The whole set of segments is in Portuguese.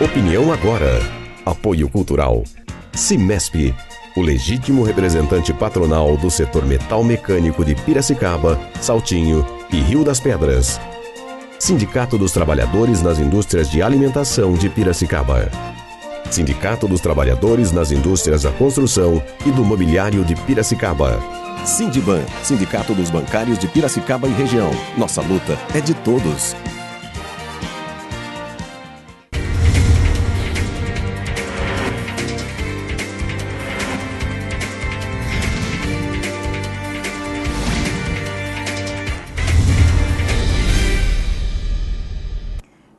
Opinião Agora. Apoio Cultural. Cimesp, o legítimo representante patronal do setor metal mecânico de Piracicaba, Saltinho e Rio das Pedras. Sindicato dos Trabalhadores nas Indústrias de Alimentação de Piracicaba. Sindicato dos Trabalhadores nas Indústrias da Construção e do Mobiliário de Piracicaba. Sindiban, Sindicato dos Bancários de Piracicaba e Região. Nossa luta é de todos.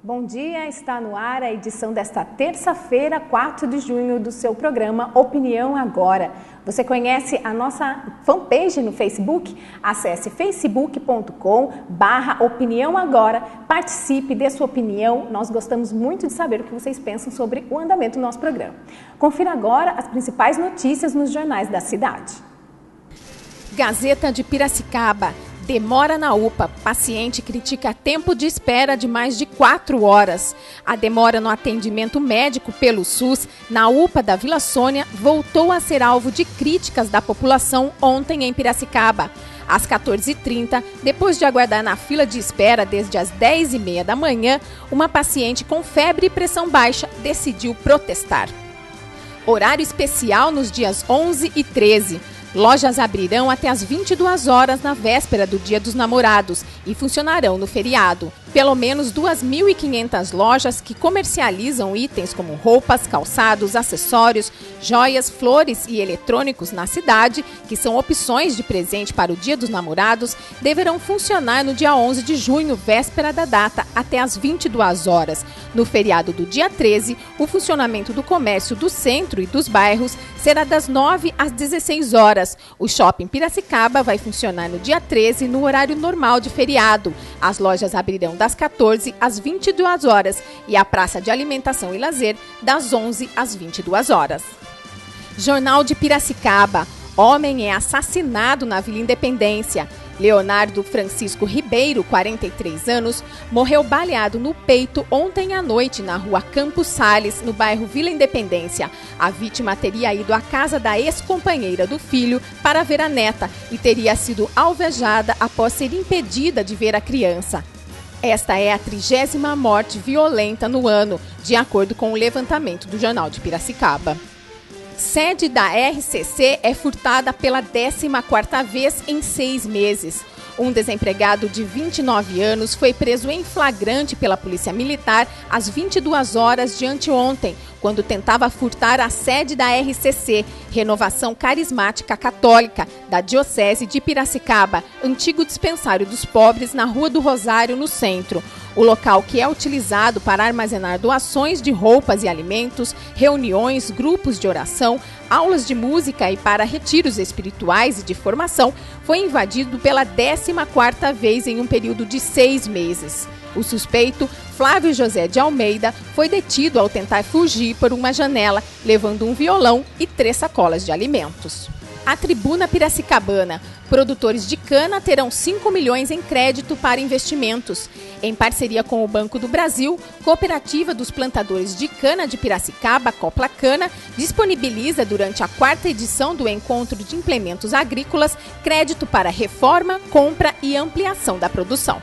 Bom dia, está no ar a edição desta terça-feira, 4 de junho, do seu programa Opinião Agora. Você conhece a nossa fanpage no Facebook? Acesse facebook.com/Opinião Agora, participe, dê sua opinião. Nós gostamos muito de saber o que vocês pensam sobre o andamento do nosso programa. Confira agora as principais notícias nos jornais da cidade. Gazeta de Piracicaba. Demora na UPA. Paciente critica tempo de espera de mais de 4 horas. A demora no atendimento médico pelo SUS na UPA da Vila Sônia voltou a ser alvo de críticas da população ontem em Piracicaba. Às 14h30, depois de aguardar na fila de espera desde as 10h30 da manhã, uma paciente com febre e pressão baixa decidiu protestar. Horário especial nos dias 11 e 13. Lojas abrirão até às 22 horas na véspera do Dia dos Namorados e funcionarão no feriado. Pelo menos 2.500 lojas que comercializam itens como roupas, calçados, acessórios, joias, flores e eletrônicos na cidade, que são opções de presente para o Dia dos Namorados, deverão funcionar no dia 11 de junho, véspera da data, até às 22 horas. No feriado do dia 13, o funcionamento do comércio do centro e dos bairros será das 9 às 16 horas. O Shopping Piracicaba vai funcionar no dia 13, no horário normal de feriado. As lojas abrirão das 14 às 22 horas e a Praça de Alimentação e Lazer das 11 às 22 horas. Jornal de Piracicaba. Homem é assassinado na Vila Independência. Leonardo Francisco Ribeiro, 43 anos, morreu baleado no peito ontem à noite na rua Campos Sales, no bairro Vila Independência. A vítima teria ido à casa da ex-companheira do filho para ver a neta e teria sido alvejada após ser impedida de ver a criança. Esta é a 30ª morte violenta no ano, de acordo com o levantamento do Jornal de Piracicaba. Sede da RCC é furtada pela 14ª vez em 6 meses. Um desempregado de 29 anos foi preso em flagrante pela Polícia Militar às 22 horas de anteontem, quando tentava furtar a sede da RCC, Renovação Carismática Católica, da Diocese de Piracicaba, antigo dispensário dos pobres na Rua do Rosário, no centro. O local, que é utilizado para armazenar doações de roupas e alimentos, reuniões, grupos de oração, aulas de música e para retiros espirituais e de formação, foi invadido pela 14ª vez em um período de 6 meses. O suspeito, Flávio José de Almeida, foi detido ao tentar fugir por uma janela, levando um violão e 3 sacolas de alimentos. A Tribuna Piracicabana. Produtores de cana terão 5 milhões em crédito para investimentos. Em parceria com o Banco do Brasil, Cooperativa dos Plantadores de Cana de Piracicaba, Coplacana, disponibiliza durante a 4ª edição do Encontro de Implementos Agrícolas crédito para reforma, compra e ampliação da produção.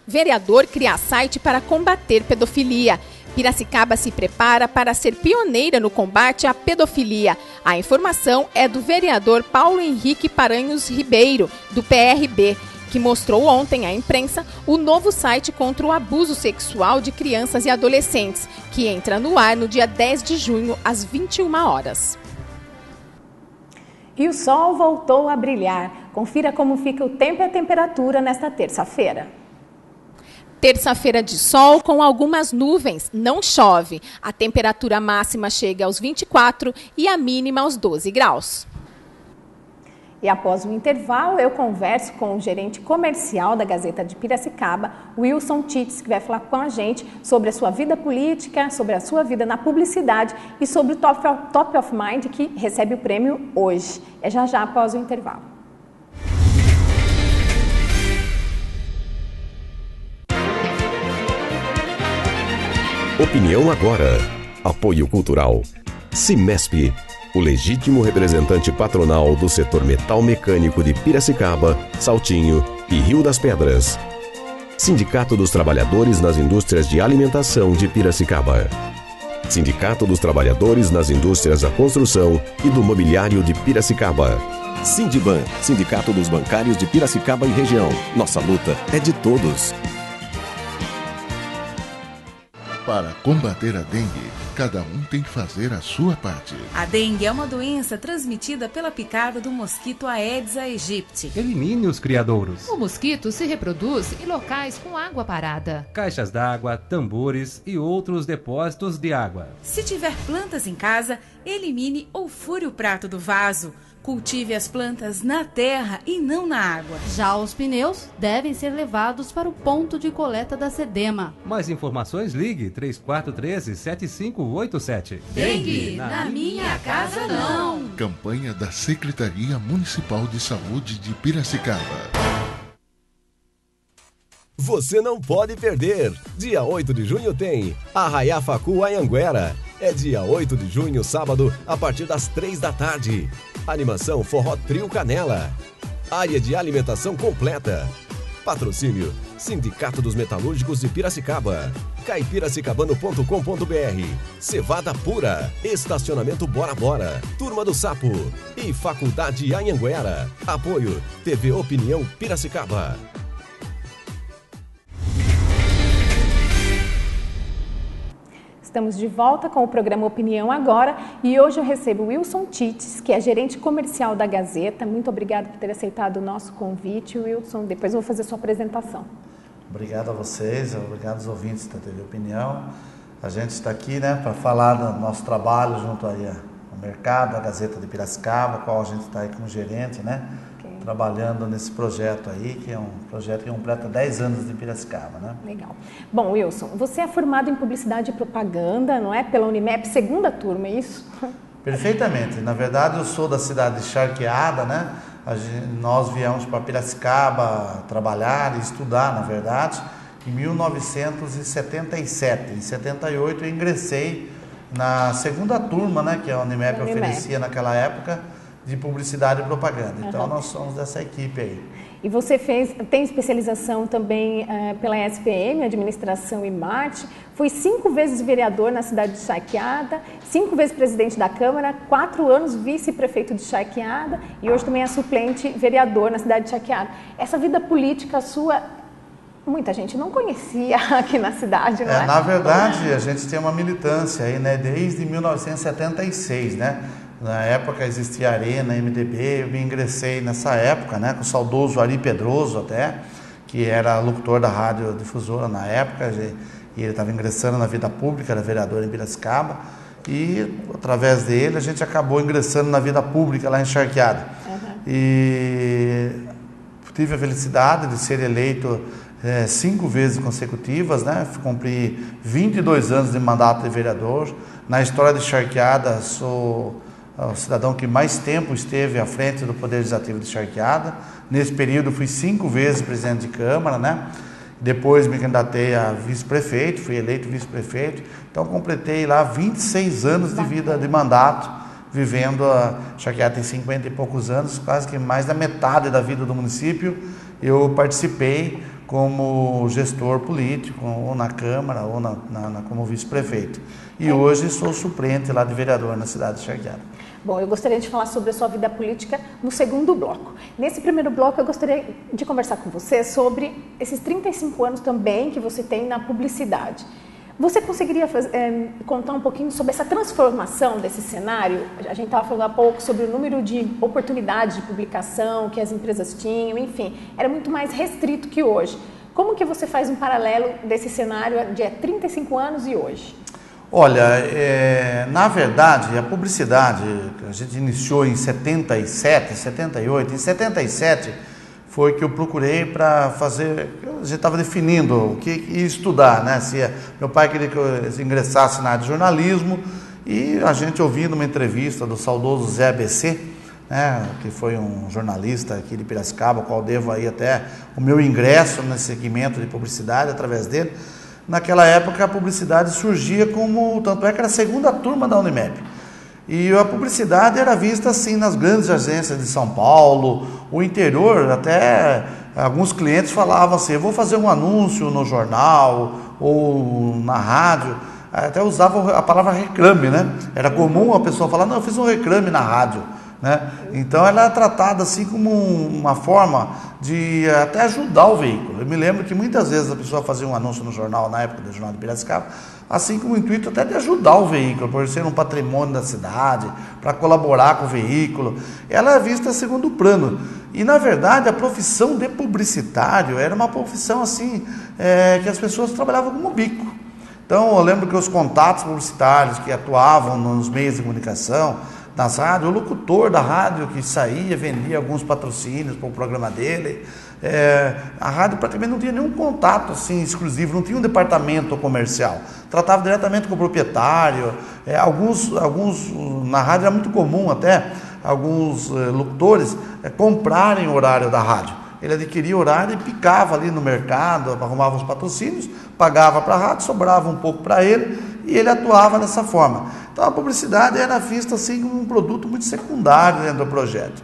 Vereador cria site para combater pedofilia. Piracicaba se prepara para ser pioneira no combate à pedofilia. A informação é do vereador Paulo Henrique Paranhos Ribeiro, do PRB, que mostrou ontem à imprensa o novo site contra o abuso sexual de crianças e adolescentes, que entra no ar no dia 10 de junho, às 21 horas. E o sol voltou a brilhar. Confira como fica o tempo e a temperatura nesta terça-feira. Terça-feira de sol com algumas nuvens, não chove. A temperatura máxima chega aos 24 e a mínima aos 12 graus. E após o intervalo, eu converso com o gerente comercial da Gazeta de Piracicaba, Wilson Tits, que vai falar com a gente sobre a sua vida política, sobre a sua vida na publicidade e sobre o Top of Mind, que recebe o prêmio hoje. É já após o intervalo. Opinião agora. Apoio cultural. Cimesp, o legítimo representante patronal do setor metal mecânico de Piracicaba, Saltinho e Rio das Pedras. Sindicato dos Trabalhadores nas Indústrias de Alimentação de Piracicaba. Sindicato dos Trabalhadores nas Indústrias da Construção e do Mobiliário de Piracicaba. Sindiban, Sindicato dos Bancários de Piracicaba e região. Nossa luta é de todos. Para combater a dengue, cada um tem que fazer a sua parte. A dengue é uma doença transmitida pela picada do mosquito Aedes aegypti. Elimine os criadouros. O mosquito se reproduz em locais com água parada. Caixas d'água, tambores e outros depósitos de água. Se tiver plantas em casa, elimine ou fure o prato do vaso. Cultive as plantas na terra e não na água. Já os pneus devem ser levados para o ponto de coleta da SEDEMA. Mais informações, ligue 3413-7587. Dengue, na minha casa não. Campanha da Secretaria Municipal de Saúde de Piracicaba. Você não pode perder. Dia 8 de junho tem Arraiá Facu Anhanguera. É dia 8 de junho, sábado, a partir das 3 da tarde. Animação Forró Trio Canela. Área de alimentação completa. Patrocínio Sindicato dos Metalúrgicos de Piracicaba. caipiracicabano.com.br. Cevada Pura. Estacionamento Bora Bora. Turma do Sapo. E Faculdade Anhanguera. Apoio TV Opinião Piracicaba. Estamos de volta com o programa Opinião Agora e hoje eu recebo o Wilson Tites, que é gerente comercial da Gazeta. Muito obrigada por ter aceitado o nosso convite, Wilson. Depois eu vou fazer sua apresentação. Obrigado a vocês, obrigado aos ouvintes da TV Opinião. A gente está aqui, para falar do nosso trabalho junto aí ao mercado, a Gazeta de Piracicaba, qual a gente está aí como gerente, trabalhando nesse projeto aí, que é um projeto que completa 10 anos de Piracicaba, Legal. Bom, Wilson, você é formado em Publicidade e Propaganda, não é? Pela Unimep, segunda turma, é isso? Perfeitamente. Na verdade, eu sou da cidade de Charqueada, Nós viemos para Piracicaba trabalhar e estudar, na verdade, em 1977. Em 78 eu ingressei na segunda turma, que a Unimep oferecia naquela época, de Publicidade e Propaganda. Então, nós somos dessa equipe aí. E você tem especialização também pela SPM, Administração e Marketing, foi 5 vezes vereador na cidade de Charqueada, 5 vezes presidente da Câmara, 4 anos vice-prefeito de Charqueada e hoje também é suplente vereador na cidade de Charqueada. Essa vida política sua, muita gente não conhecia aqui na cidade, não é? Na verdade, a gente tem uma militância aí, desde 1976, Na época existia a Arena, MDB, eu me ingressei nessa época, com o saudoso Ari Pedroso até, que era locutor da rádio difusora na época, e ele estava ingressando na vida pública, era vereador em Piracicaba, e através dele a gente acabou ingressando na vida pública lá em Charqueada. E tive a felicidade de ser eleito 5 vezes consecutivas, cumpri 22 anos de mandato de vereador. Na história de Charqueada, sou o cidadão que mais tempo esteve à frente do Poder Legislativo de Charqueada. Nesse período fui 5 vezes presidente de Câmara, Depois me candidatei a vice-prefeito, fui eleito vice-prefeito. Então completei lá 26 anos de vida de mandato, vivendo a Charqueada tem 50 e poucos anos, quase que mais da metade da vida do município. Eu participei como gestor político, ou na Câmara, ou como vice-prefeito. E hoje sou suplente lá de vereador na cidade de Charqueada. Bom, eu gostaria de falar sobre a sua vida política no segundo bloco. Nesse primeiro bloco, eu gostaria de conversar com você sobre esses 35 anos também que você tem na publicidade. Você conseguiria contar um pouquinho sobre essa transformação desse cenário? A gente estava falando há pouco sobre o número de oportunidades de publicação que as empresas tinham, enfim, era muito mais restrito que hoje. Como que você faz um paralelo desse cenário de 35 anos e hoje? Olha, na verdade, a publicidade, a gente iniciou em 77, 78, em 77 foi que eu procurei para fazer, a gente estava definindo o que ia estudar, meu pai queria que eu ingressasse na área de jornalismo e a gente ouvindo uma entrevista do saudoso Zé ABC, que foi um jornalista aqui de Piracicaba, ao qual devo aí até o meu ingresso nesse segmento de publicidade através dele. naquela época a publicidade surgia como, tanto é que era a segunda turma da Unimep. E a publicidade era vista assim nas grandes agências de São Paulo, o interior, até alguns clientes falavam assim, eu vou fazer um anúncio no jornal ou na rádio, até usava a palavra reclame, né? Era comum a pessoa falar, não, eu fiz um reclame na rádio, né? Então ela era tratada assim como uma forma de até ajudar o veículo. Eu me lembro que muitas vezes a pessoa fazia um anúncio no jornal, na época do Jornal de Piracicaba, assim com o intuito até de ajudar o veículo, por ser um patrimônio da cidade, para colaborar com o veículo. Ela é vista a segundo plano. E, na verdade, a profissão de publicitário era uma profissão assim, que as pessoas trabalhavam como bico. Então, eu lembro que os contatos publicitários que atuavam nos meios de comunicação, nas rádios, o locutor da rádio que saía, vendia alguns patrocínios para o programa dele. A rádio praticamente não tinha nenhum contato assim, exclusivo, não tinha um departamento comercial. Tratava diretamente com o proprietário. Alguns na rádio era muito comum até, alguns locutores comprarem o horário da rádio. Ele adquiria o horário e picava ali no mercado, arrumava os patrocínios, pagava para a rádio, sobrava um pouco para ele e ele atuava dessa forma. Então a publicidade era vista assim como um produto muito secundário dentro do projeto.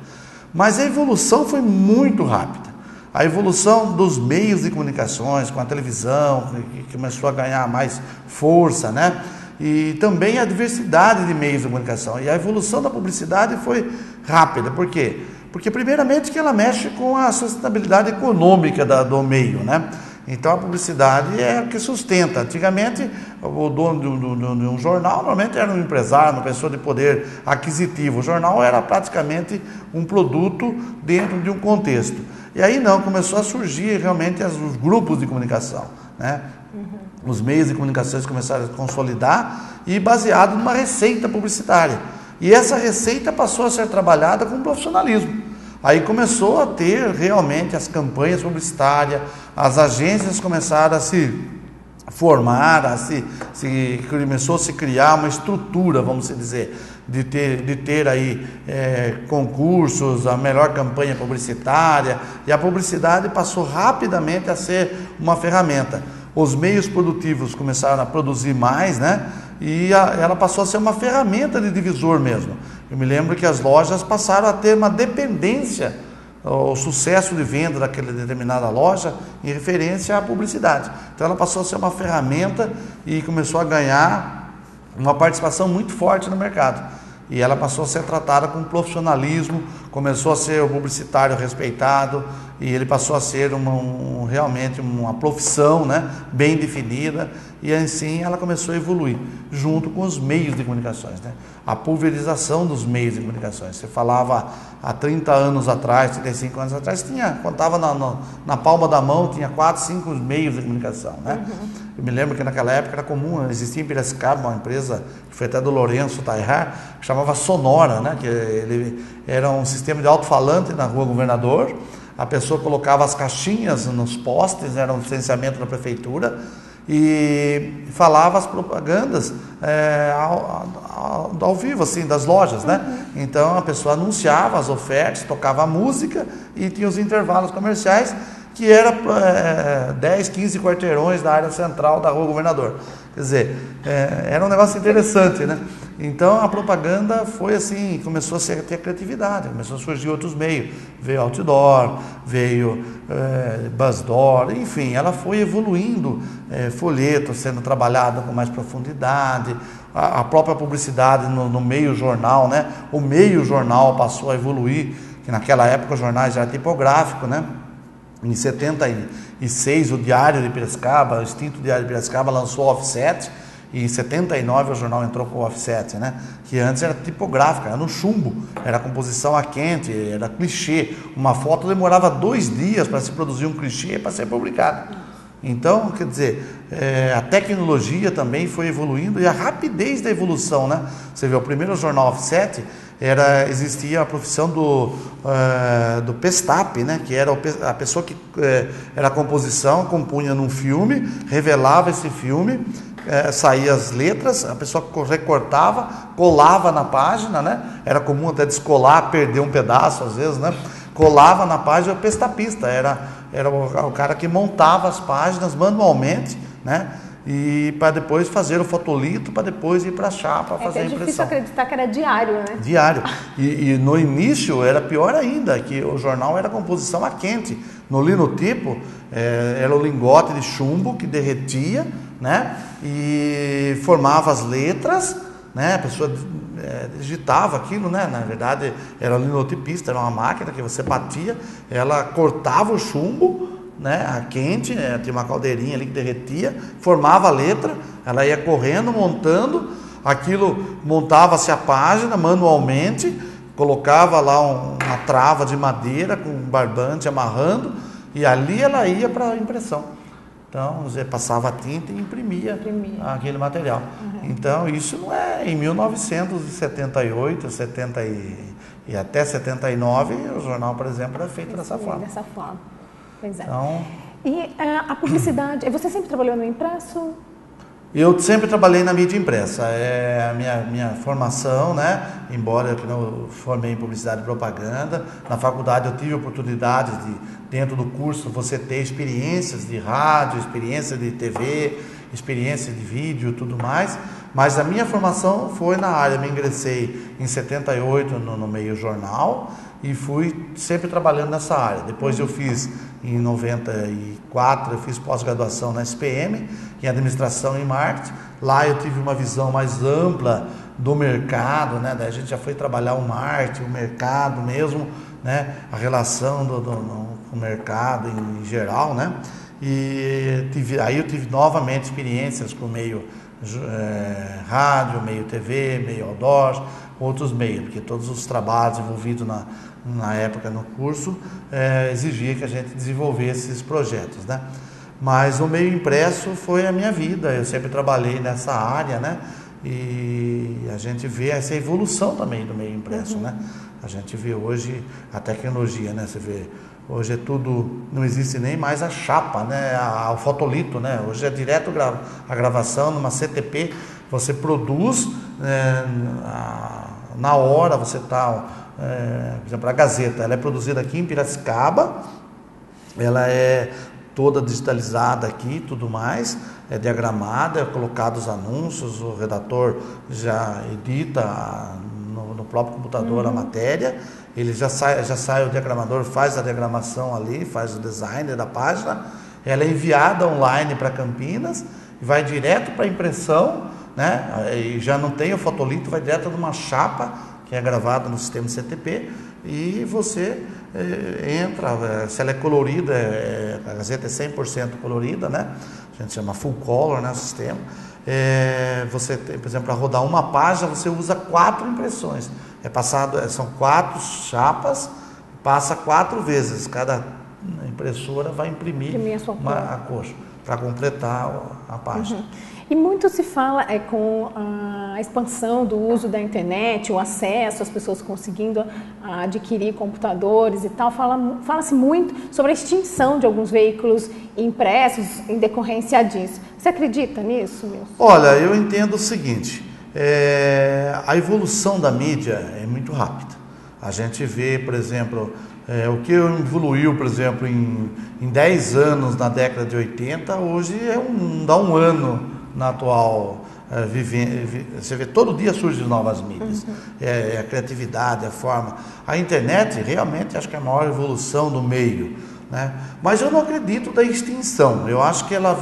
Mas a evolução foi muito rápida. A evolução dos meios de comunicações, com a televisão, que começou a ganhar mais força, né? E também a diversidade de meios de comunicação. E a evolução da publicidade foi rápida. Por quê? Porque, primeiramente, que ela mexe com a sustentabilidade econômica do meio, né? Então, a publicidade é o que sustenta. Antigamente, o dono de um jornal, normalmente era um empresário, uma pessoa de poder aquisitivo. O jornal era praticamente um produto dentro de um contexto. E aí, não, começou a surgir realmente os grupos de comunicação, né? Os meios de comunicação começaram a consolidar e baseado numa receita publicitária. E essa receita passou a ser trabalhada com profissionalismo. Aí começou a ter realmente as campanhas publicitárias, as agências começaram a se formar, começou a se criar uma estrutura, vamos dizer, de ter aí concursos, a melhor campanha publicitária, e a publicidade passou rapidamente a ser uma ferramenta. Os meios produtivos começaram a produzir mais, né? E ela passou a ser uma ferramenta de divisor mesmo. Eu me lembro que as lojas passaram a ter uma dependência, o sucesso de venda daquela determinada loja em referência à publicidade. Então ela passou a ser uma ferramenta e começou a ganhar uma participação muito forte no mercado. E ela passou a ser tratada com profissionalismo, começou a ser o publicitário respeitado, e ele passou a ser realmente uma profissão, né, bem definida, e assim ela começou a evoluir, junto com os meios de comunicações, né? A pulverização dos meios de comunicações. Você falava há 30 anos atrás, 35 anos atrás, contava na palma da mão, tinha 4, 5 meios de comunicação, né? Eu me lembro que naquela época era comum, existia em Piracicaba uma empresa, que foi até do Lourenço Taihar, que chamava Sonora, né? Que ele era um sistema de alto-falante na Rua Governador. A pessoa colocava as caixinhas nos postes, era um licenciamento da prefeitura, e falava as propagandas ao vivo, assim, das lojas, né? Então a pessoa anunciava as ofertas, tocava a música e tinha os intervalos comerciais, que era 10, 15 quarteirões da área central da Rua Governador. Quer dizer, era um negócio interessante, né? Então a propaganda foi assim, começou a ter criatividade, começou a surgir outros meios. Veio outdoor, veio buzzdoor, enfim, ela foi evoluindo, folheto sendo trabalhado com mais profundidade, a própria publicidade no meio jornal, né? O meio jornal passou a evoluir, que naquela época os jornais já eram tipográficos, né? Em 76, o Diário de Piracicaba, o extinto Diário de Piracicaba, lançou o offset, e em 79 o jornal entrou com o offset, né? Que antes era tipográfica, era no chumbo, era composição a quente, era clichê. Uma foto demorava 2 dias para se produzir um clichê para ser publicado. Então, quer dizer, a tecnologia também foi evoluindo e a rapidez da evolução, né? Você vê, o primeiro jornal offset existia a profissão do pestape, né? Que era a pessoa que era a composição, compunha num filme, revelava esse filme, saía as letras, a pessoa recortava, colava na página, né? Era comum até descolar, perder um pedaço às vezes, né? Colava na página, o pestapista era o cara que montava as páginas manualmente, né? E para depois fazer o fotolito, para depois ir para a chapa fazer a impressão. É difícil acreditar que era diário, né? Diário. E no início era pior ainda, que o jornal era composição a quente. No linotipo era o lingote de chumbo que derretia, né? E formava as letras, né? A pessoa digitava aquilo, né? Na verdade era o linotipista, era uma máquina que você batia, ela cortava o chumbo, né, a quente, tinha uma caldeirinha ali que derretia, formava a letra, ela ia correndo, montando, aquilo montava-se a página manualmente, colocava lá uma trava de madeira com um barbante amarrando, e ali ela ia para a impressão. Então, você passava a tinta e imprimia aquele material. Então, isso não é em 1978, 70 e até 79, o jornal, por exemplo, era feito dessa forma. Dessa forma. Pois é. Então, e a publicidade, você sempre trabalhou no impresso? Eu sempre trabalhei na mídia impressa, é a minha formação, né? Embora eu não formei em publicidade e propaganda, na faculdade eu tive oportunidades de, dentro do curso, você ter experiências de rádio, experiência de TV, experiência de vídeo e tudo mais, mas a minha formação foi na área. Eu me ingressei em 78 no meio jornal e fui sempre trabalhando nessa área. Depois eu fiz, em 94, eu fiz pós-graduação na SPM, em administração e marketing. Lá eu tive uma visão mais ampla do mercado, né? Daí a gente já foi trabalhar o marketing, o mercado mesmo, né? A relação com o mercado em geral, né? E aí eu tive novamente experiências com o meio rádio, meio TV, meio outdoor, outros meios, porque todos os trabalhos envolvidos na época no curso exigia que a gente desenvolvesse esses projetos, né? Mas o meio impresso foi a minha vida, eu sempre trabalhei nessa área, né? E a gente vê essa evolução também do meio impresso, né? A gente vê hoje a tecnologia, né? Você vê, hoje é tudo, não existe nem mais a chapa, né? O fotolito, né? Hoje é direto a gravação numa CTP, você produz na hora, você está, por exemplo, a Gazeta, ela é produzida aqui em Piracicaba, ela é toda digitalizada aqui, tudo mais, é diagramada, é colocado os anúncios, o redator já edita no próprio computador a matéria, ele já sai o diagramador, faz a diagramação ali, faz o design da página, ela é enviada online para Campinas, vai direto para a impressão, né? E já não tem o fotolito, vai direto numa chapa que é gravada no sistema CTP e você entra, se ela é colorida, a Gazeta é 100% colorida, né? A gente chama full color, né, o sistema. Você tem, por exemplo, para rodar uma página, você usa 4 impressões. São 4 chapas, passa 4 vezes. Cada impressora vai imprimir a cor para completar a página. E muito se fala com a expansão do uso da internet, o acesso, as pessoas conseguindo adquirir computadores e tal, fala-se muito sobre a extinção de alguns veículos impressos em decorrência disso. Você acredita nisso, Wilson? Olha, eu entendo o seguinte, a evolução da mídia é muito rápida. A gente vê, por exemplo, o que evoluiu, por exemplo, em 10 anos na década de 80, hoje dá um ano na atual você vê, todo dia surgem novas mídias, a criatividade, a forma, a internet realmente acho que é a maior evolução do meio, né? Mas eu não acredito da extinção, eu acho que ela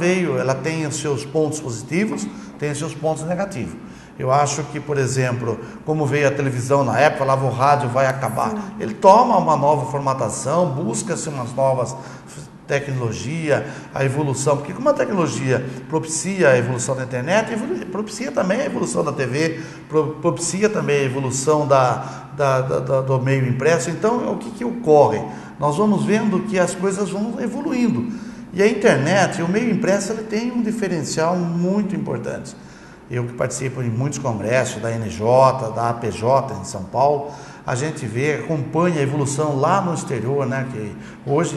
tem os seus pontos positivos, tem os seus pontos negativos. Eu acho que, por exemplo, como veio a televisão na época, falava o rádio vai acabar, ele toma uma nova formatação, busca-se umas novas tecnologia, a evolução, porque como a tecnologia propicia a evolução da internet, propicia também a evolução da TV, propicia também a evolução do meio impresso. Então, o que ocorre? Nós vamos vendo que as coisas vão evoluindo. E a internet, o meio impresso, ele tem um diferencial muito importante. Eu que participo em muitos congressos, da NJ, da APJ em São Paulo, a gente acompanha a evolução lá no exterior, né? Que hoje,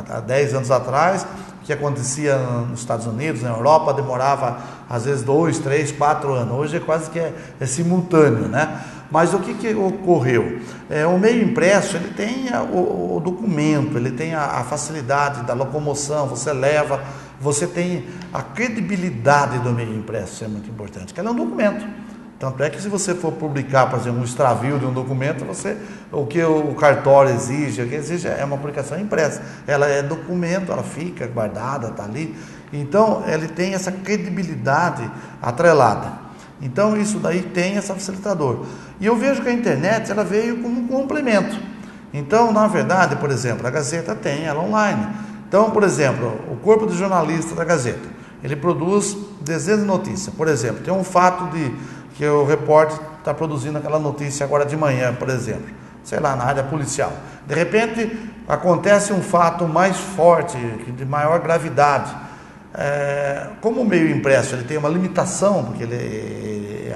há 10 anos atrás, o que acontecia nos Estados Unidos, na Europa, demorava às vezes 2, 3, 4 anos. Hoje é quase que é simultâneo, né? Mas o que ocorreu? O meio impresso, ele tem o documento, ele tem a facilidade da locomoção, você leva você tem a credibilidade do meio impresso, isso é muito importante, que ela é um documento. Tanto é que se você for publicar, por exemplo, um extravio de um documento, o que o cartório exige, o que exige é uma publicação impressa. Ela é documento, ela fica guardada, está ali. Então, ele tem essa credibilidade atrelada. Então, isso daí tem esse facilitador. E eu vejo que a internet, ela veio como um complemento. Então, na verdade, por exemplo, a Gazeta tem ela online. Então, por exemplo, o corpo de jornalistas da Gazeta, ele produz dezenas de notícias. Por exemplo, tem um fato que o repórter está produzindo aquela notícia agora de manhã, por exemplo, sei lá, na área policial. De repente, acontece um fato mais forte, de maior gravidade. Como o meio impresso ele tem uma limitação, porque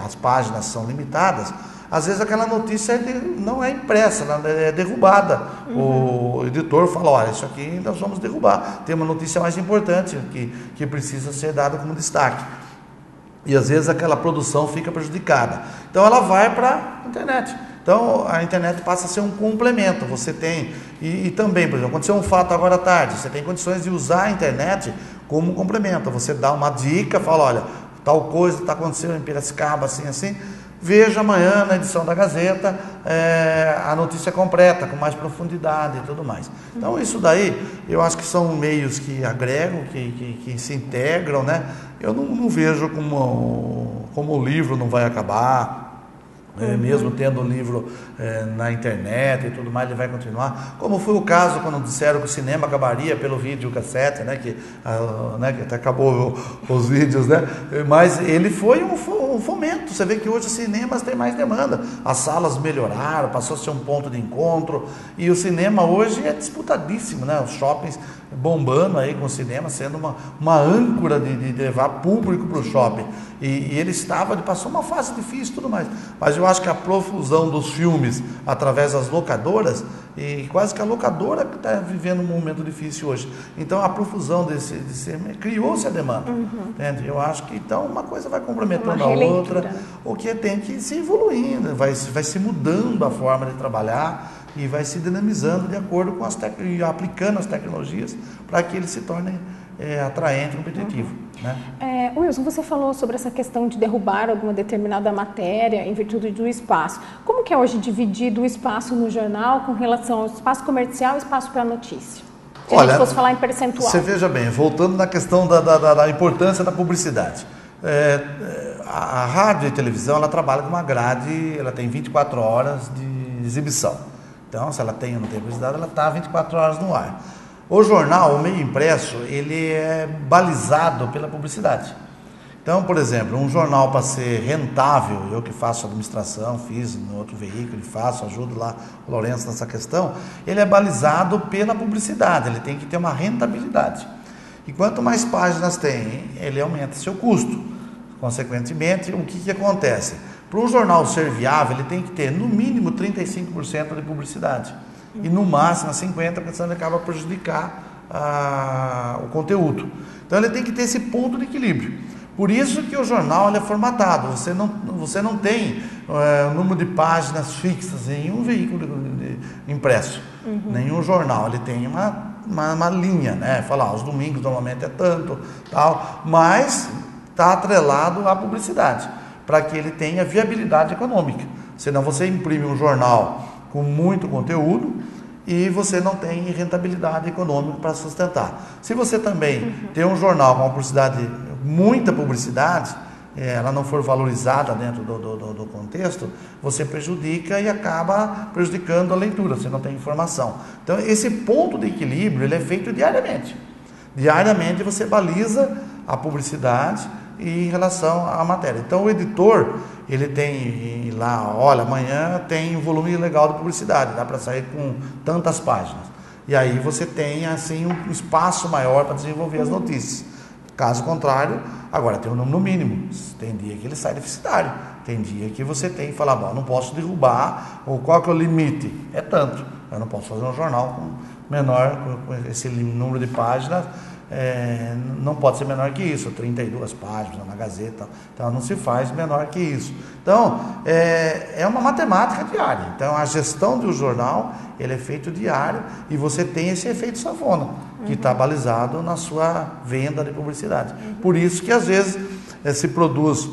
as páginas são limitadas, às vezes aquela notícia não é impressa, ela é derrubada. O editor fala, olha, isso aqui nós vamos derrubar. Tem uma notícia mais importante que precisa ser dada como destaque. E às vezes aquela produção fica prejudicada. Então ela vai para a internet. Então a internet passa a ser um complemento. Você tem, e também, por exemplo, aconteceu um fato agora à tarde, você tem condições de usar a internet como complemento. Você dá uma dica, fala, olha, tal coisa está acontecendo em Piracicaba, assim, assim. Veja amanhã na edição da Gazeta a notícia completa, com mais profundidade e tudo mais. Então isso daí, eu acho que são meios que agregam, que se integram, né? Eu não vejo como o livro não vai acabar. Mesmo tendo o livro na internet e tudo mais, ele vai continuar. Como foi o caso quando disseram que o cinema acabaria pelo videocassete, né? Que até acabou os vídeos, né? Mas ele foi um fomento. Você vê que hoje os cinemas têm mais demanda. As salas melhoraram, passou a ser um ponto de encontro. E o cinema hoje é disputadíssimo, né? Os shoppings bombando aí com o cinema, sendo uma âncora de levar público para o shopping. E ele passou uma fase difícil e tudo mais. Mas eu acho que a profusão dos filmes através das locadoras, e quase que a locadora que está vivendo um momento difícil hoje. Então a profusão criou-se a demanda. Entende? Eu acho que então uma coisa vai complementando a outra, o que tem que se evoluindo, vai se mudando a forma de trabalhar e vai se dinamizando de acordo com aplicando as tecnologias para que ele se torne atraente e competitivo. Né? Wilson, você falou sobre essa questão de derrubar alguma determinada matéria em virtude do espaço. Como que é hoje dividido o espaço no jornal com relação ao espaço comercial e espaço para notícia? Se a gente fosse falar em percentual. Você veja bem, voltando na questão da importância da publicidade. A rádio e a televisão, ela trabalha com uma grade, ela tem 24 horas de exibição. Então, se ela tem ou não tem publicidade, ela está 24 horas no ar. O jornal, o meio impresso, ele é balizado pela publicidade. Então, por exemplo, um jornal para ser rentável, eu que faço administração, fiz no outro veículo, ajudo lá o Lourenço nessa questão, ele é balizado pela publicidade, ele tem que ter uma rentabilidade. E quanto mais páginas tem, ele aumenta seu custo. Consequentemente, o que acontece? Para um jornal ser viável, ele tem que ter no mínimo 35% de publicidade. E no máximo 50%, porque senão ele acaba prejudicar o conteúdo. Então ele tem que ter esse ponto de equilíbrio. Por isso que o jornal ele é formatado. Você não tem número de páginas fixas em um veículo impresso, nenhum jornal. Ele tem uma linha, né? Fala, os domingos normalmente é tanto, tal, mas está atrelado à publicidade, para que ele tenha viabilidade econômica. Senão você imprime um jornal com muito conteúdo e você não tem rentabilidade econômica para sustentar. Se você também tem um jornal com muita publicidade, ela não for valorizada dentro do contexto, você prejudica e acaba prejudicando a leitura, você não tem informação. Então, esse ponto de equilíbrio ele é feito diariamente. Diariamente você baliza a publicidade em relação à matéria. Então o editor, ele tem lá, olha, amanhã tem um volume legal de publicidade, dá para sair com tantas páginas. E aí você tem assim um espaço maior para desenvolver as notícias. Caso contrário, agora tem um número mínimo. Tem dia que ele sai deficitário. Tem dia que você tem que falar, bom, não posso derrubar, ou qual que é o limite? É tanto. Eu não posso fazer um jornal com menor, esse número de páginas, não pode ser menor que isso, 32 páginas na Gazeta, então não se faz menor que isso. Então, é uma matemática diária. Então, a gestão do jornal, ele é feito diário e você tem esse efeito sanfona, que está balizado na sua venda de publicidade. Por isso que, às vezes, se produz,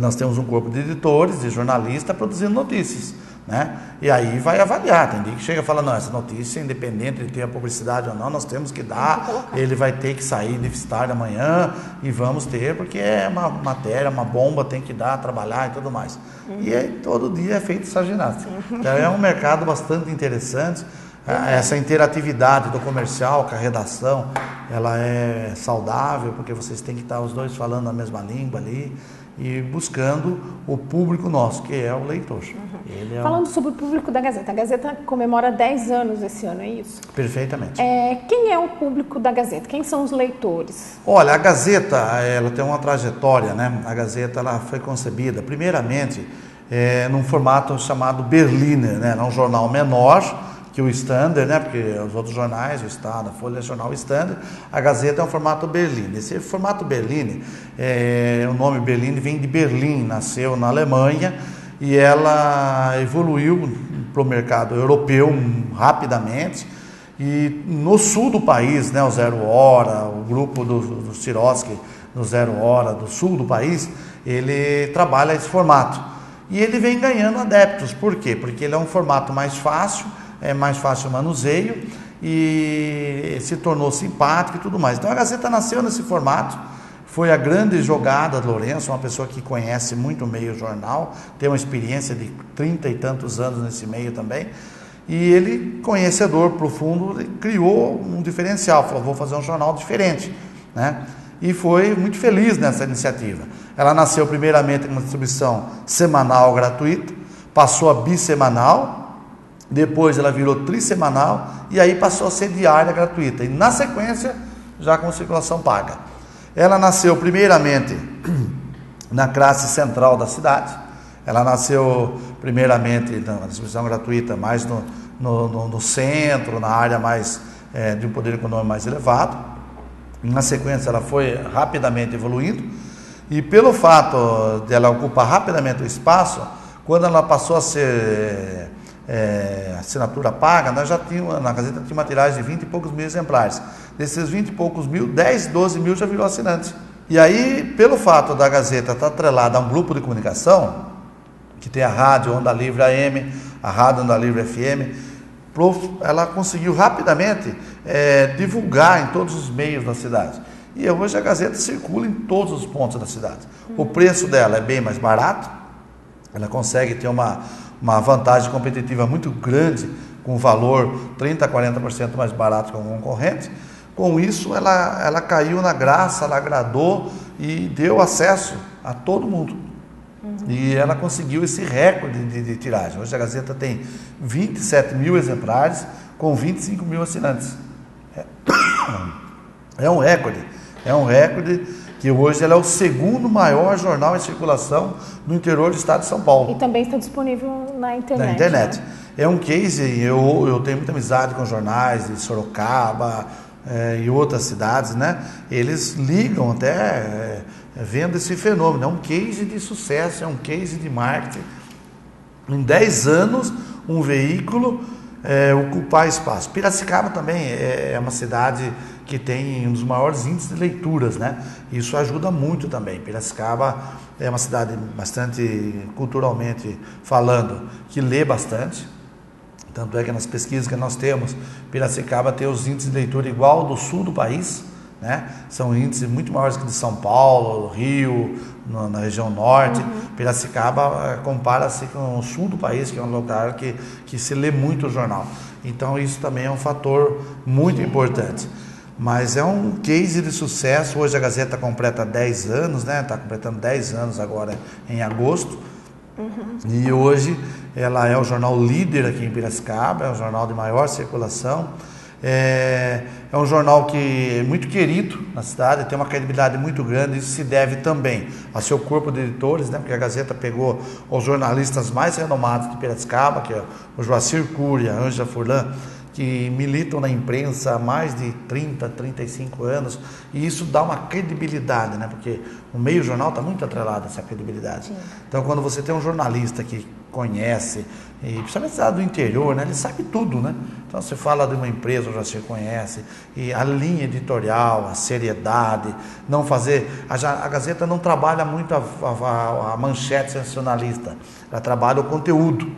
nós temos um corpo de editores, de jornalistas, produzindo notícias, né? E aí vai avaliar, tem dia que chega e fala, não, essa notícia, independente de ter a publicidade ou não, nós temos que dar, ele vai ter que sair de estar amanhã e vamos ter, porque é uma matéria, uma bomba, tem que dar, trabalhar e tudo mais. E aí, todo dia é feito essa ginástica. Então é um mercado bastante interessante. Essa interatividade do comercial com a redação, ela é saudável, porque vocês têm que estar os dois falando a mesma língua ali e buscando o público nosso, que é o leitor. Ele é Falando sobre o público da Gazeta, a Gazeta comemora 10 anos esse ano, é isso? Perfeitamente. Quem é o público da Gazeta? Quem são os leitores? Olha, a Gazeta, ela tem uma trajetória, né? A Gazeta, ela foi concebida, primeiramente, num formato chamado Berliner, né? É um jornal menor que o Standard, né? Porque os outros jornais, o Estado, a Folha é jornal Standard, a Gazeta é um formato Berliner. Esse formato Berliner, o nome Berliner vem de Berlim, nasceu na Alemanha e ela evoluiu para o mercado europeu rapidamente. E no sul do país, né, o Zero Hora, o grupo do Sirotsky, no Zero Hora, do sul do país, ele trabalha esse formato. E ele vem ganhando adeptos. Por quê? Porque ele é um formato mais fácil, é mais fácil o manuseio e se tornou simpático e tudo mais. Então a Gazeta nasceu nesse formato, foi a grande jogada do Lourenço, uma pessoa que conhece muito o meio jornal, tem uma experiência de 30 e tantos anos nesse meio também, e ele, conhecedor profundo, criou um diferencial, falou, vou fazer um jornal diferente, né? E foi muito feliz nessa iniciativa. Ela nasceu primeiramente com uma distribuição semanal gratuita, passou a bissemanal, depois ela virou trissemanal e aí passou a ser diária gratuita. E na sequência, já com circulação paga. Ela nasceu primeiramente na classe central da cidade. Ela nasceu primeiramente na distribuição gratuita mais no centro, na área mais de um poder econômico mais elevado. E na sequência ela foi rapidamente evoluindo. E pelo fato de ela ocupar rapidamente o espaço, quando ela passou a ser assinatura paga, nós já tínhamos, na Gazeta tinha uma tiragem de 20 e poucos mil exemplares. Desses 20 e poucos mil, 10, 12 mil já virou assinante. E aí, pelo fato da Gazeta estar atrelada a um grupo de comunicação, que tem a rádio Onda Livre AM, a rádio Onda Livre FM, ela conseguiu rapidamente divulgar em todos os meios da cidade. E hoje a Gazeta circula em todos os pontos da cidade. O preço dela é bem mais barato, ela consegue ter uma vantagem competitiva muito grande, com valor 30% a 40% mais barato que o concorrente. Com isso, ela caiu na graça, ela agradou e deu acesso a todo mundo. E ela conseguiu esse recorde de tiragem. Hoje a Gazeta tem 27 mil exemplares com 25 mil assinantes. É um recorde que hoje ela é o segundo maior jornal em circulação no interior do estado de São Paulo. E também está disponível na internet. Na internet. Né? É um case, eu tenho muita amizade com jornais de Sorocaba e outras cidades, né? Eles ligam até vendo esse fenômeno. É um case de sucesso, é um case de marketing. Em 10 anos, um veículo ocupar espaço. Piracicaba também é uma cidade que tem um dos maiores índices de leituras, né? Isso ajuda muito também. Piracicaba é uma cidade bastante, culturalmente falando, que lê bastante. Tanto é que nas pesquisas que nós temos, Piracicaba tem os índices de leitura igual ao do sul do país, né? São índices muito maiores que de São Paulo, Rio, na região norte. Piracicaba compara-se com o sul do país, que é um lugar que se lê muito o jornal. Então isso também é um fator muito importante. Mas é um case de sucesso. Hoje a Gazeta completa 10 anos, né? Está completando 10 anos agora em agosto. E hoje ela é o jornal líder aqui em Piracicaba, é o jornal de maior circulação. É um jornal que é muito querido na cidade, tem uma credibilidade muito grande. Isso se deve também ao seu corpo de editores, né? Porque a Gazeta pegou os jornalistas mais renomados de Piracicaba, que é o Joacir Cury, a Ângela Furlan, que militam na imprensa há mais de 30, 35 anos, e isso dá uma credibilidade, né? Porque o meio jornal está muito atrelado a essa credibilidade. Sim. Então, quando você tem um jornalista que conhece, e principalmente do interior, né? Ele sabe tudo, né? Então, você fala de uma empresa, já se conhece, e a linha editorial, a seriedade, não fazer... A Gazeta não trabalha muito a manchete sensacionalista, ela trabalha o conteúdo,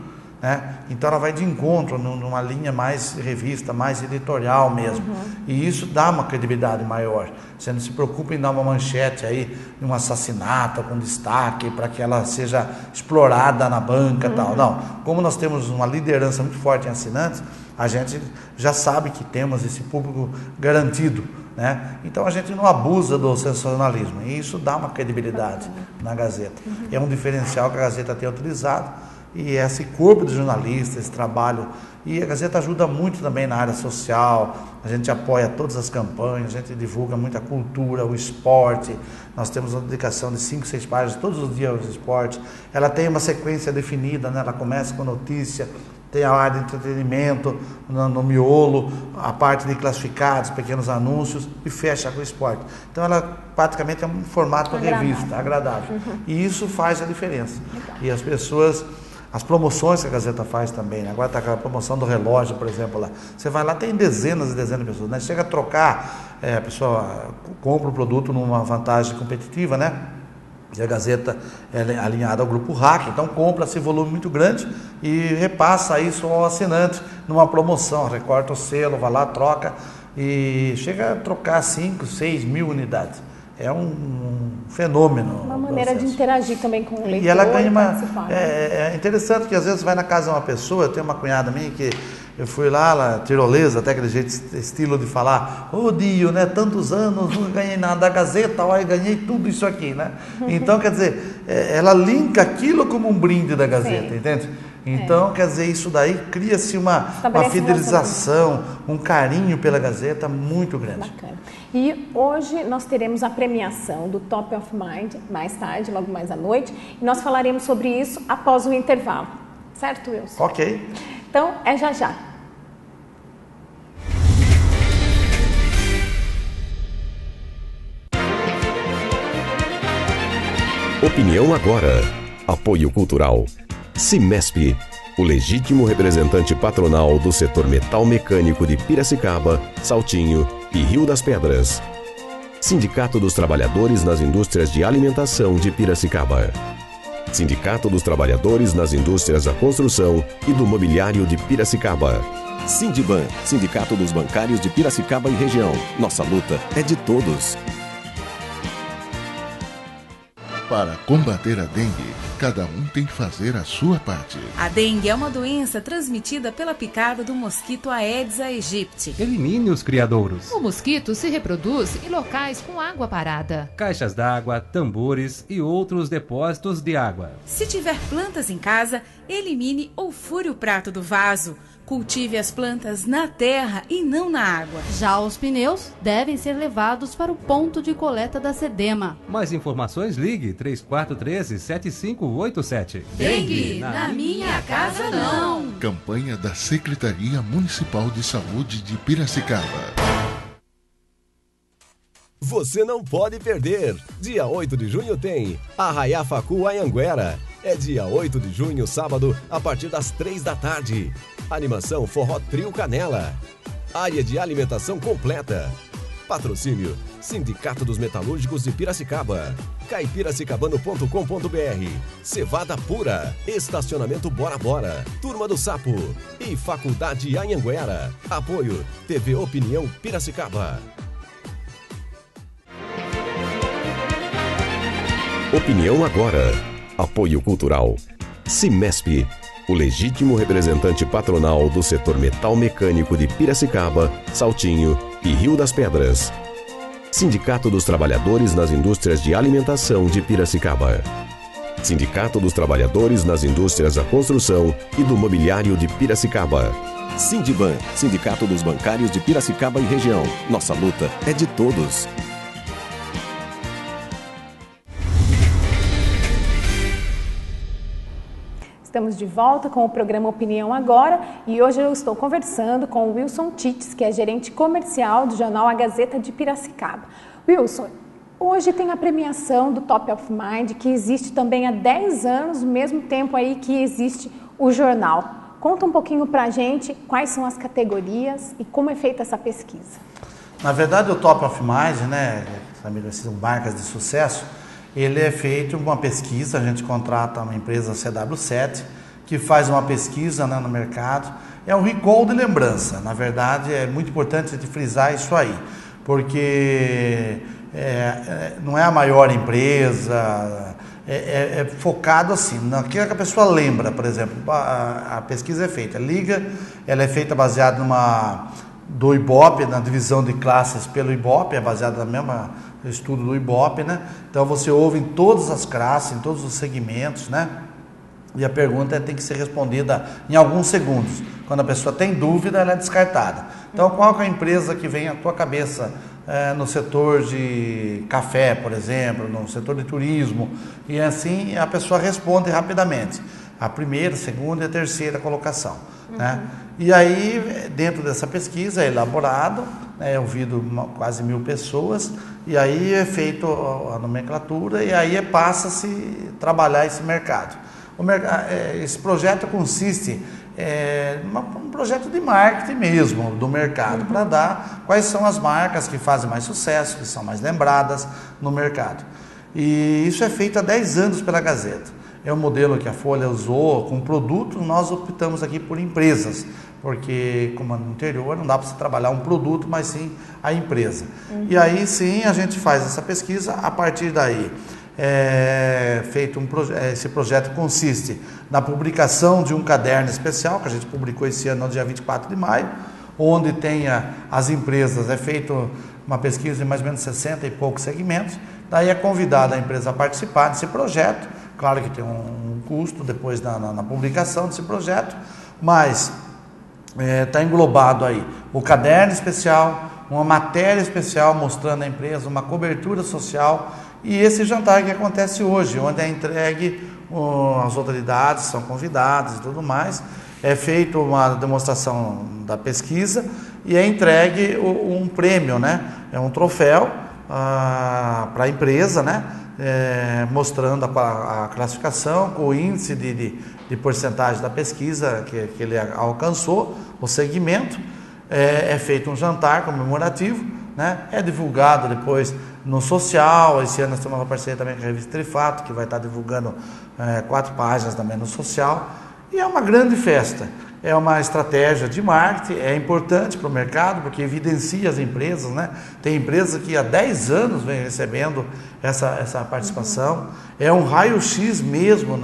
né? Então ela vai de encontro numa linha mais revista, mais editorial mesmo. E isso dá uma credibilidade maior. Você não se preocupa em dar uma manchete aí de um assassinato com destaque para que ela seja explorada na banca e tal. Não. Como nós temos uma liderança muito forte em assinantes, a gente já sabe que temos esse público garantido, né? Então a gente não abusa do sensacionalismo. E isso dá uma credibilidade na Gazeta. É um diferencial que a Gazeta tem utilizado. E esse corpo de jornalistas, esse trabalho, e a Gazeta ajuda muito também na área social, a gente apoia todas as campanhas, a gente divulga muita cultura, o esporte, nós temos uma dedicação de 5, 6 páginas, todos os dias aos esportes, ela tem uma sequência definida, né? Ela começa com notícia, tem a área de entretenimento no miolo, a parte de classificados, pequenos anúncios e fecha com o esporte. Então ela praticamente é um formato revista, agradável. E isso faz a diferença. E as pessoas... As promoções que a Gazeta faz também, né? Agora está com a promoção do relógio, por exemplo, lá. Você vai lá, tem dezenas e dezenas de pessoas, né? Chega a trocar, a pessoa compra o produto numa vantagem competitiva, né? E a Gazeta é alinhada ao grupo RAC, então compra esse volume muito grande e repassa isso ao assinante numa promoção, recorta o selo, vai lá, troca e chega a trocar 5, 6 mil unidades. É um fenômeno. Uma maneira de interagir também com o leitor. E ela ganha uma... É interessante que às vezes vai na casa de uma pessoa, eu tenho uma cunhada minha que eu fui lá, ela tirolesa, até aquele jeito, estilo de falar, ô Dio, né, tantos anos, nunca ganhei nada da Gazeta, olha, ganhei tudo isso aqui, né? Então, quer dizer, ela linka aquilo como um brinde da Gazeta, sim, entende? Então, quer dizer, isso daí cria-se uma fidelização, um carinho pela Gazeta muito grande. Bacana. E hoje nós teremos a premiação do Top of Mind, mais tarde, logo mais à noite, e nós falaremos sobre isso após o intervalo. Certo, Wilson? Ok. Então, é já já. Opinião agora. Apoio cultural. Cimesp, o legítimo representante patronal do setor metal mecânico de Piracicaba, Saltinho e Rio das Pedras. Sindicato dos Trabalhadores nas Indústrias de Alimentação de Piracicaba. Sindicato dos Trabalhadores nas Indústrias da Construção e do Mobiliário de Piracicaba. Sindiban, Sindicato dos Bancários de Piracicaba e região. Nossa luta é de todos. Para combater a dengue, cada um tem que fazer a sua parte. A dengue é uma doença transmitida pela picada do mosquito Aedes aegypti. Elimine os criadouros. O mosquito se reproduz em locais com água parada. Caixas d'água, tambores e outros depósitos de água. Se tiver plantas em casa, elimine ou fure o prato do vaso. Cultive as plantas na terra e não na água. Já os pneus devem ser levados para o ponto de coleta da SEDEMA. Mais informações, ligue 3413-7587. Dengue, na minha casa não. Campanha da Secretaria Municipal de Saúde de Piracicaba. Você não pode perder. Dia 8 de junho tem Arraiá Facu Anhanguera. É dia 8 de junho, sábado, a partir das 3 da tarde. Animação Forró Trio Canela. Área de alimentação completa. Patrocínio Sindicato dos Metalúrgicos de Piracicaba. caipiracicabano.com.br. Cevada Pura. Estacionamento Bora Bora. Turma do Sapo. E Faculdade Anhanguera. Apoio TV Opinião Piracicaba. Opinião agora. Apoio cultural. Cimesp, o legítimo representante patronal do setor metal mecânico de Piracicaba, Saltinho e Rio das Pedras. Sindicato dos Trabalhadores nas Indústrias de Alimentação de Piracicaba. Sindicato dos Trabalhadores nas Indústrias da Construção e do Mobiliário de Piracicaba. Sindiban, Sindicato dos Bancários de Piracicaba e região. Nossa luta é de todos. Estamos de volta com o programa Opinião Agora e hoje eu estou conversando com o Wilson Tits, que é gerente comercial do jornal A Gazeta de Piracicaba. Wilson, hoje tem a premiação do Top of Mind, que existe também há 10 anos, no mesmo tempo aí que existe o jornal. Conta um pouquinho pra gente quais são as categorias e como é feita essa pesquisa. Na verdade, o Top of Mind, né, são marcas de sucesso, ele é feito uma pesquisa, a gente contrata uma empresa CW7, que faz uma pesquisa, né, no mercado. É um recall de lembrança, na verdade é muito importante de frisar isso aí, porque não é a maior empresa, é focado assim, naquilo que a pessoa lembra. Por exemplo, a pesquisa é feita, ela é feita baseada do Ibope, na divisão de classes pelo Ibope, é baseada no mesmo estudo do Ibope, né? Então você ouve em todas as classes, em todos os segmentos, né? E a pergunta tem que ser respondida em alguns segundos. Quando a pessoa tem dúvida, ela é descartada. Então, qual é a empresa que vem à tua cabeça no setor de café, por exemplo, no setor de turismo? E assim a pessoa responde rapidamente. A primeira, segunda e a terceira colocação. Né? E aí, dentro dessa pesquisa, é elaborado, é ouvido quase 1.000 pessoas, e aí é feito a nomenclatura, e aí passa-se a trabalhar esse mercado. Esse projeto consiste um projeto de marketing mesmo do mercado, para dar quais são as marcas que fazem mais sucesso, que são mais lembradas no mercado. E isso é feito há 10 anos pela Gazeta. É um modelo que a Folha usou com produto, nós optamos aqui por empresas, porque como no interior não dá para você trabalhar um produto, mas sim a empresa. E aí sim a gente faz essa pesquisa, a partir daí esse projeto consiste na publicação de um caderno especial, que a gente publicou esse ano no dia 24 de maio, onde tenha as empresas, é feito uma pesquisa em mais ou menos 60 e poucos segmentos, daí é convidada a empresa a participar desse projeto. Claro que tem um custo depois na publicação desse projeto, mas está englobado aí o caderno especial, uma matéria especial mostrando a empresa, uma cobertura social e esse jantar que acontece hoje, onde é entregue, as autoridades são convidadas e tudo mais, é feita uma demonstração da pesquisa e é entregue um prêmio, né? É um troféu para a empresa, né? Mostrando a classificação, com o índice de porcentagem da pesquisa que ele alcançou, o segmento. É feito um jantar comemorativo, né? É divulgado depois no social. Esse ano nós temos uma parceria também com a revista Trifato, que vai estar divulgando 4 páginas também no social. E é uma grande festa. É uma estratégia de marketing, é importante para o mercado, porque evidencia as empresas, né? Tem empresas que há 10 anos vem recebendo essa participação. É um raio-x mesmo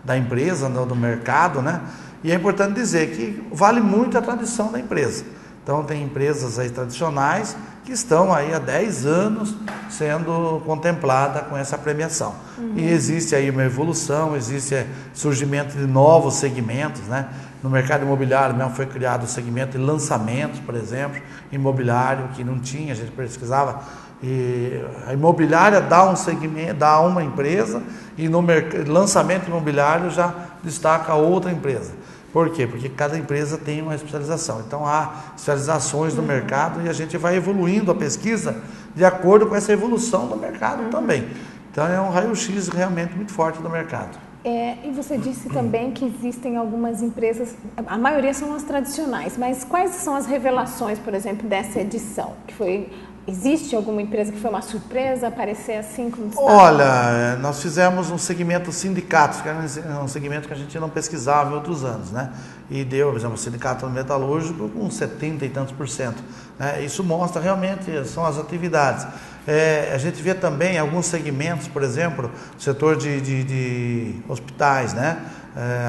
da empresa, do mercado, né? E é importante dizer que vale muito a tradição da empresa. Então tem empresas aí tradicionais que estão aí há 10 anos sendo contemplada com essa premiação. E existe aí uma evolução, existe surgimento de novos segmentos, né? No mercado imobiliário mesmo foi criado o segmento de lançamentos, por exemplo, imobiliário que não tinha, a gente pesquisava, e a imobiliária dá um segmento, dá uma empresa, e no lançamento imobiliário já destaca outra empresa. Por quê? Porque cada empresa tem uma especialização. Então há especializações no mercado e a gente vai evoluindo a pesquisa de acordo com essa evolução do mercado também. Então é um raio-x realmente muito forte do mercado. E você disse também que existem algumas empresas, a maioria são as tradicionais, mas quais são as revelações, por exemplo, dessa edição? Existe alguma empresa que foi uma surpresa aparecer assim como está? Olha, nós fizemos um segmento sindicatos, que era um segmento que a gente não pesquisava em outros anos, né? E deu, por exemplo, o sindicato metalúrgico com 70 e tantos %. Né? Isso mostra realmente, são as atividades. A gente vê também alguns segmentos, por exemplo, o setor de hospitais, né?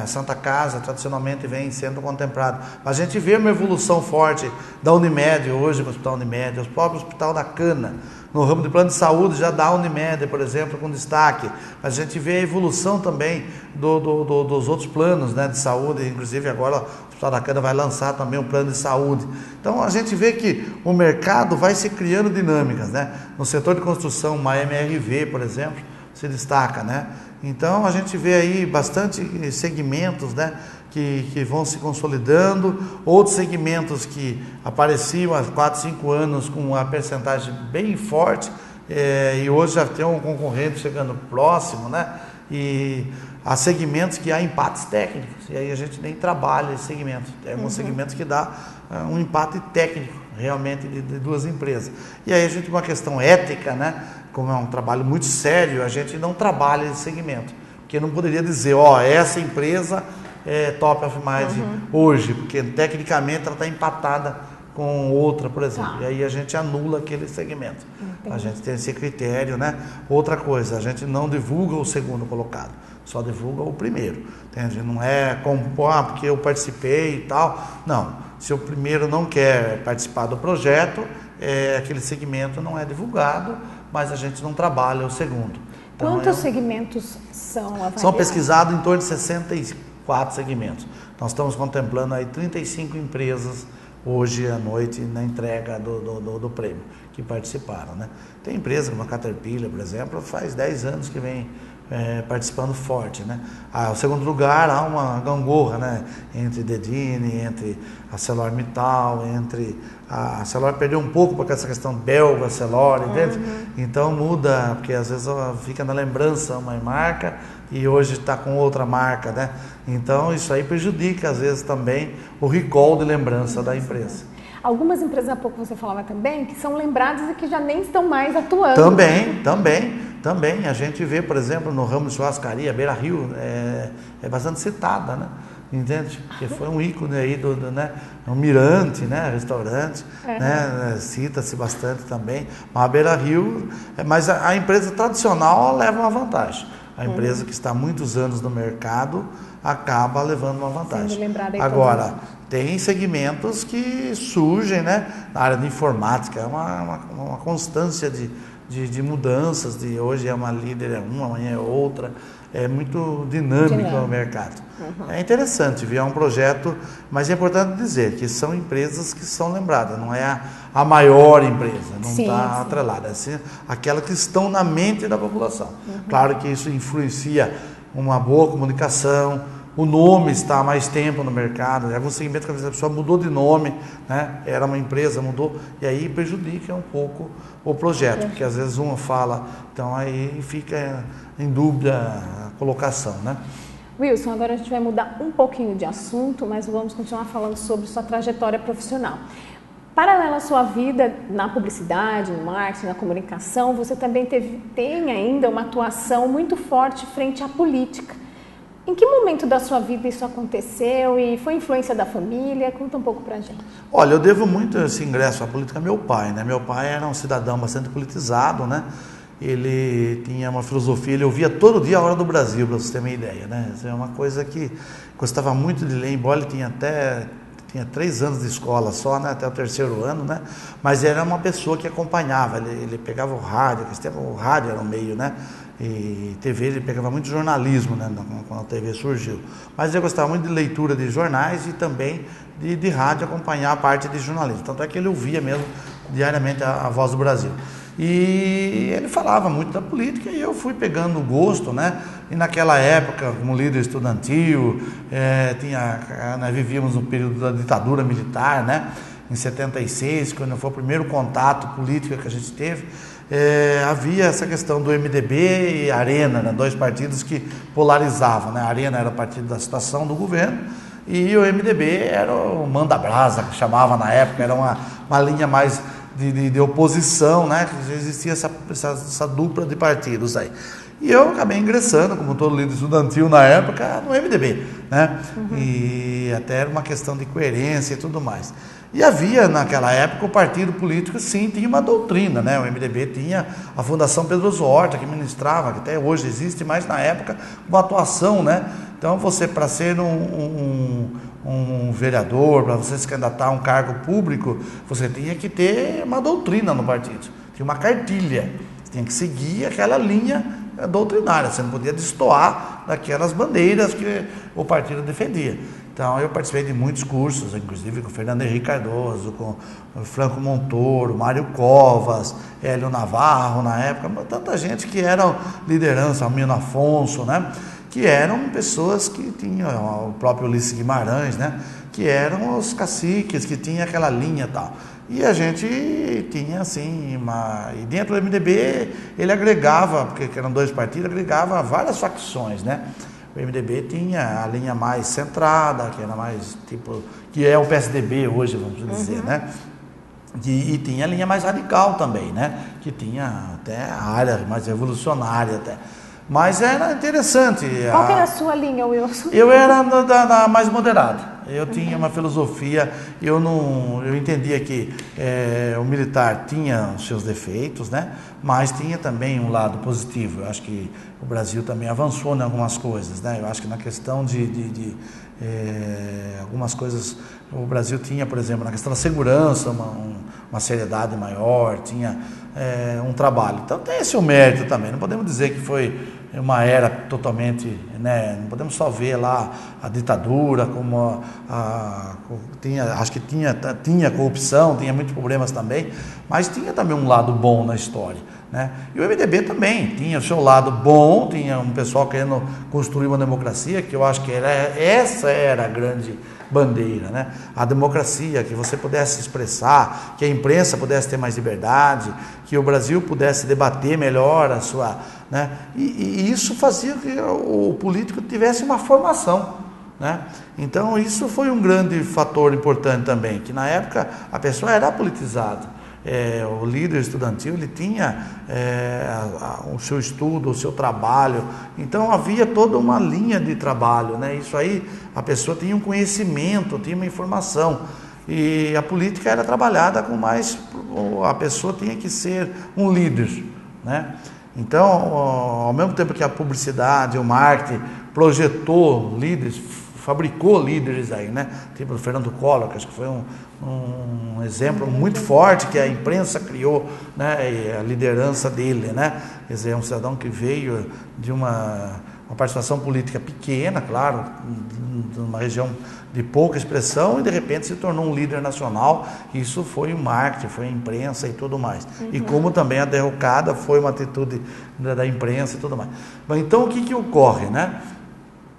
A Santa Casa tradicionalmente vem sendo contemplado. Mas a gente vê uma evolução forte da Unimed hoje, o Hospital Unimed, o próprio Hospital da Cana, no ramo de plano de saúde já dá a Unimed, por exemplo, com destaque. Mas a gente vê a evolução também dos outros planos, né, de saúde, inclusive agora o Hospital da Cana vai lançar também um plano de saúde. Então a gente vê que o mercado vai se criando dinâmicas, né? No setor de construção, uma MRV, por exemplo, se destaca, né? Então a gente vê aí bastante segmentos, né, que vão se consolidando, outros segmentos que apareciam há 4, 5 anos com uma percentagem bem forte, e hoje já tem um concorrente chegando próximo, né? E há segmentos que há empates técnicos, e aí a gente nem trabalha esse segmento. Tem alguns segmentos que dá um empate técnico, realmente, de duas empresas. E aí a gente, uma questão ética, né? Como é um trabalho muito sério, a gente não trabalha esse segmento. Porque não poderia dizer, essa empresa é top of mind hoje, porque tecnicamente ela está empatada com outra, por exemplo. E aí a gente anula aquele segmento. A gente tem esse critério, né? Outra coisa, a gente não divulga o segundo colocado, só divulga o primeiro. Entende? Não é porque eu participei e tal. Não. Se o primeiro não quer participar do projeto, aquele segmento não é divulgado, mas a gente não trabalha o segundo. Então, quantos segmentos são avaliados? São pesquisados em torno de 64 segmentos. Nós estamos contemplando aí 35 empresas hoje à noite na entrega do prêmio, que participaram, né? Tem empresa como a Caterpillar, por exemplo, faz 10 anos que vem participando forte, né? O segundo lugar, há uma gangorra, né? Entre Dedini, entre a ArcelorMittal, entre a Celor perdeu um pouco por essa questão belga, Celor, entende? Então muda, porque às vezes fica na lembrança uma marca e hoje está com outra marca, né? Então isso aí prejudica às vezes também o recall de lembrança da empresa. Algumas empresas, há pouco você falava também, que são lembradas e que já nem estão mais atuando. Também. A gente vê, por exemplo, no ramo de churrascaria, a Beira Rio é bastante citada, né? Entende? Porque foi um ícone aí né? Um mirante, né? Restaurante, né? Cita-se bastante também. Mas a Beira Rio, mas a empresa tradicional leva uma vantagem. A empresa que está há muitos anos no mercado acaba levando uma vantagem. Agora, tem segmentos que surgem, né? Na área de informática, é uma constância de mudanças, hoje é uma líder, amanhã é outra, é muito dinâmico o mercado. É interessante ver, é um projeto, mas é importante dizer que são empresas que são lembradas, não é a maior empresa, não está atrelada, é assim, aquelas que estão na mente da população. Claro que isso influencia uma boa comunicação, o nome está há mais tempo no mercado, é algum segmento que a pessoa mudou de nome, né? Era uma empresa, mudou, e aí prejudica um pouco o projeto, porque às vezes uma fala, então aí fica em dúvida a colocação, né? Wilson, agora a gente vai mudar um pouquinho de assunto, mas vamos continuar falando sobre sua trajetória profissional. Paralelo à sua vida na publicidade, no marketing, na comunicação, você também tem ainda uma atuação muito forte frente à política. Em que momento da sua vida isso aconteceu e foi influência da família? Conta um pouco pra gente. Olha, eu devo muito esse ingresso à política ao meu pai, né? Meu pai era um cidadão bastante politizado, né? Ele tinha uma filosofia, ele ouvia todo dia a Hora do Brasil, para você ter uma ideia, né? Isso é uma coisa que gostava muito de ler, embora ele tinha 3 anos de escola só, né? Até o 3º ano, né? Mas era uma pessoa que acompanhava, ele pegava o rádio, que o rádio era o meio, né? E TV, ele pegava muito jornalismo, né, quando a TV surgiu. Mas eu gostava muito de leitura de jornais e também de rádio, acompanhar a parte de jornalismo. Tanto é que ele ouvia mesmo diariamente a Voz do Brasil. E ele falava muito da política e eu fui pegando o gosto, né? E naquela época, como líder estudantil, nós vivíamos no período da ditadura militar, né? Em 76, quando foi o primeiro contato político que a gente teve, havia essa questão do MDB e Arena, né? 2 partidos que polarizavam, né? A Arena era o partido da situação do governo e o MDB era o manda-brasa, que chamava na época, era uma linha mais de oposição, né? Que existia essa dupla de partidos aí. E eu acabei ingressando, como todo líder estudantil na época, no MDB, né? E até era uma questão de coerência e tudo mais. E havia, naquela época, o partido político, sim, tinha uma doutrina, né? O MDB tinha a Fundação Pedro Osmo Horta, que ministrava, que até hoje existe, mas na época, uma atuação, né? Então, você, para ser um vereador, para você se candidatar a um cargo público, você tinha que ter uma doutrina no partido, tinha uma cartilha, você tinha que seguir aquela linha doutrinária, você não podia destoar daquelas bandeiras que o partido defendia. Então, eu participei de muitos cursos, inclusive com o Fernando Henrique Cardoso, com o Franco Montoro, Mário Covas, Hélio Navarro na época, tanta gente que eram liderança, Almino Afonso, né? Que eram pessoas que tinham, o próprio Ulisses Guimarães, né? Que eram os caciques, que tinham aquela linha e tal. E a gente tinha assim, e dentro do MDB ele agregava, porque eram 2 partidos, agregava várias facções, né? O MDB tinha a linha mais centrada, que era mais tipo, que é o PSDB hoje, vamos dizer, né? E tinha a linha mais radical também, né? Que tinha até a área mais revolucionária até. Mas era interessante. Qual que era a sua linha, Wilson? Eu era da mais moderada. Eu tinha uma filosofia, eu entendia que o militar tinha os seus defeitos, né? Mas tinha também um lado positivo. Eu acho que o Brasil também avançou em algumas coisas, né? Eu acho que na questão de algumas coisas, o Brasil tinha, por exemplo, na questão da segurança, uma seriedade maior, tinha um trabalho. Então tem esse mérito também. Não podemos dizer que foi uma era totalmente, né? Não podemos só ver lá a ditadura como acho que tinha corrupção, tinha muitos problemas também, mas tinha também um lado bom na história, né? E o MDB também tinha o seu lado bom, tinha um pessoal querendo construir uma democracia, que eu acho que essa era a grande bandeira, né? A democracia, que você pudesse expressar, que a imprensa pudesse ter mais liberdade, que o Brasil pudesse debater melhor a sua, né? E isso fazia que o político tivesse uma formação, né? Então isso foi um grande fator importante também, que na época a pessoa era politizada. O líder estudantil, ele tinha o seu estudo, o seu trabalho, então havia toda uma linha de trabalho, né? Isso aí, a pessoa tinha um conhecimento, tinha uma informação, e a política era trabalhada com mais, a pessoa tinha que ser um líder, né? Então, ao mesmo tempo que a publicidade, o marketing projetou líderes, fabricou líderes aí, né? Tipo o Fernando Collor, que acho que foi um exemplo muito forte que a imprensa criou, né? E a liderança dele, né? Quer dizer, é um cidadão que veio de uma participação política pequena, claro, de uma região de pouca expressão, e de repente se tornou um líder nacional. Isso foi o marketing, foi a imprensa e tudo mais. E como também a derrocada foi uma atitude da imprensa e tudo mais. Então o que ocorre, né?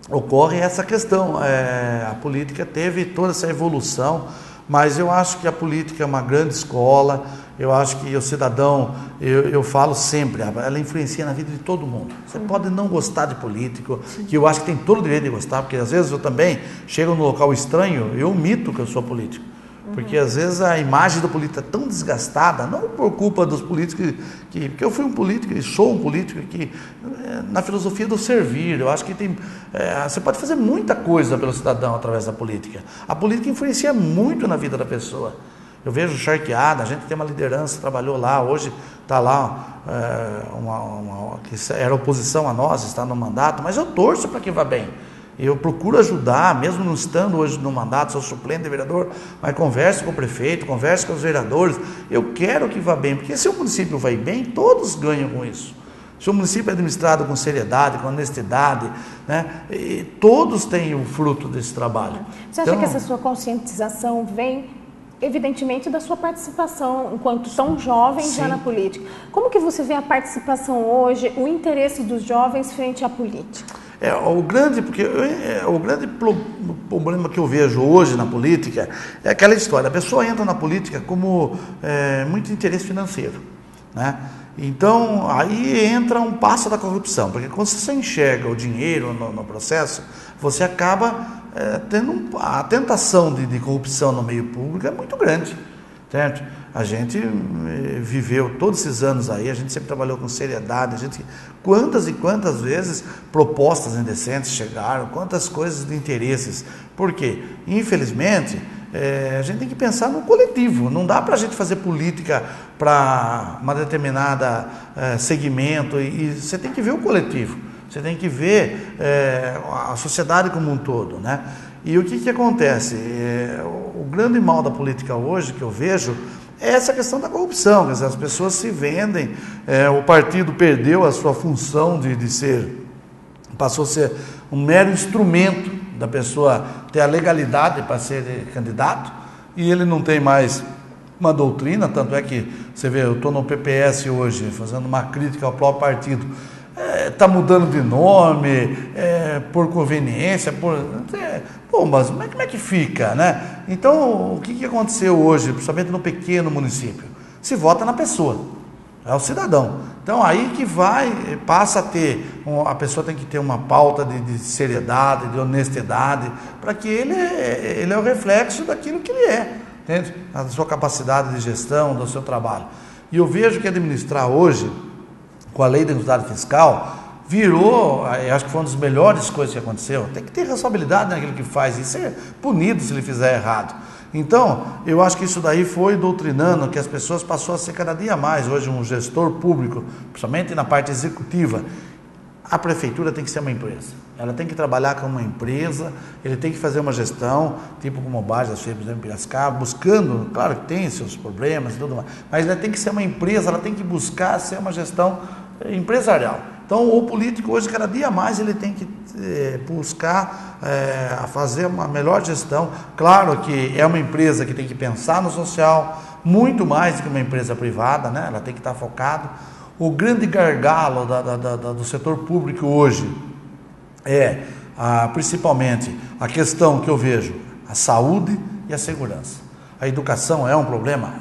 Ocorre essa questão, a política teve toda essa evolução, mas eu acho que a política é uma grande escola. Eu acho que o cidadão, eu falo sempre, ela influencia na vida de todo mundo. Você pode não gostar de político, que eu acho que tem todo o direito de gostar, porque às vezes eu também chego num local estranho, eu omito que eu sou político. Porque às vezes a imagem do político é tão desgastada, não por culpa dos políticos, porque eu fui um político e sou um político que, na filosofia do servir, eu acho que você pode fazer muita coisa pelo cidadão através da política. A política influencia muito na vida da pessoa. Eu vejo charqueada, a gente tem uma liderança, trabalhou lá, hoje está lá, que era oposição a nós, está no mandato, mas eu torço para que vá bem. Eu procuro ajudar, mesmo não estando hoje no mandato, sou suplente de vereador, mas converso com o prefeito, converso com os vereadores. Eu quero que vá bem, porque se o município vai bem, todos ganham com isso. Se o município é administrado com seriedade, com honestidade, né, e todos têm o fruto desse trabalho. Você acha que essa sua conscientização vem, evidentemente, da sua participação enquanto tão jovem já na política? Como que você vê a participação hoje, o interesse dos jovens frente à política? O grande problema que eu vejo hoje na política é aquela história, a pessoa entra na política como muito interesse financeiro, né? Então, aí entra um passo da corrupção, porque quando você enxerga o dinheiro no processo, você acaba tendo a tentação de corrupção no meio público é muito grande, certo? A gente viveu todos esses anos aí, a gente sempre trabalhou com seriedade, quantas e quantas vezes propostas indecentes chegaram, quantas coisas de interesses. Por quê? Infelizmente, a gente tem que pensar no coletivo, não dá para a gente fazer política para uma determinada segmento, e você tem que ver o coletivo, você tem que ver a sociedade como um todo, né? E o que acontece? O grande mal da política hoje que eu vejo é essa questão da corrupção, quer dizer, as pessoas se vendem, o partido perdeu a sua função de ser, passou a ser um mero instrumento da pessoa ter a legalidade para ser candidato, e ele não tem mais uma doutrina, tanto é que, você vê, eu estou no PPS hoje, fazendo uma crítica ao próprio partido, está mudando de nome, por conveniência, mas como é que fica, né? Então, o que aconteceu hoje, principalmente no pequeno município? Se vota na pessoa, é o cidadão. Então, aí que passa a ter, a pessoa tem que ter uma pauta de seriedade, de honestidade, para que ele é o reflexo daquilo que ele é, entende? Da sua capacidade de gestão, do seu trabalho. E eu vejo que administrar hoje, com a lei da imunidade fiscal, virou, acho que foi uma das melhores coisas que aconteceu. Tem que ter responsabilidade naquilo que faz e ser punido se ele fizer errado. Então, eu acho que isso daí foi doutrinando, que as pessoas passou a ser cada dia mais, hoje um gestor público, principalmente na parte executiva. A prefeitura tem que ser uma empresa, ela tem que trabalhar como uma empresa, ele tem que fazer uma gestão, tipo como o Bajas fez, por exemplo, em Piracicaba, buscando, claro que tem seus problemas e tudo mais, mas ela tem que ser uma empresa, ela tem que buscar ser uma gestão empresarial. Então, o político hoje, cada dia mais, ele tem que buscar fazer uma melhor gestão. Claro que é uma empresa que tem que pensar no social, muito mais do que uma empresa privada, né? Ela tem que estar focada. O grande gargalo do setor público hoje principalmente a questão que eu vejo, a saúde e a segurança. A educação é um problema?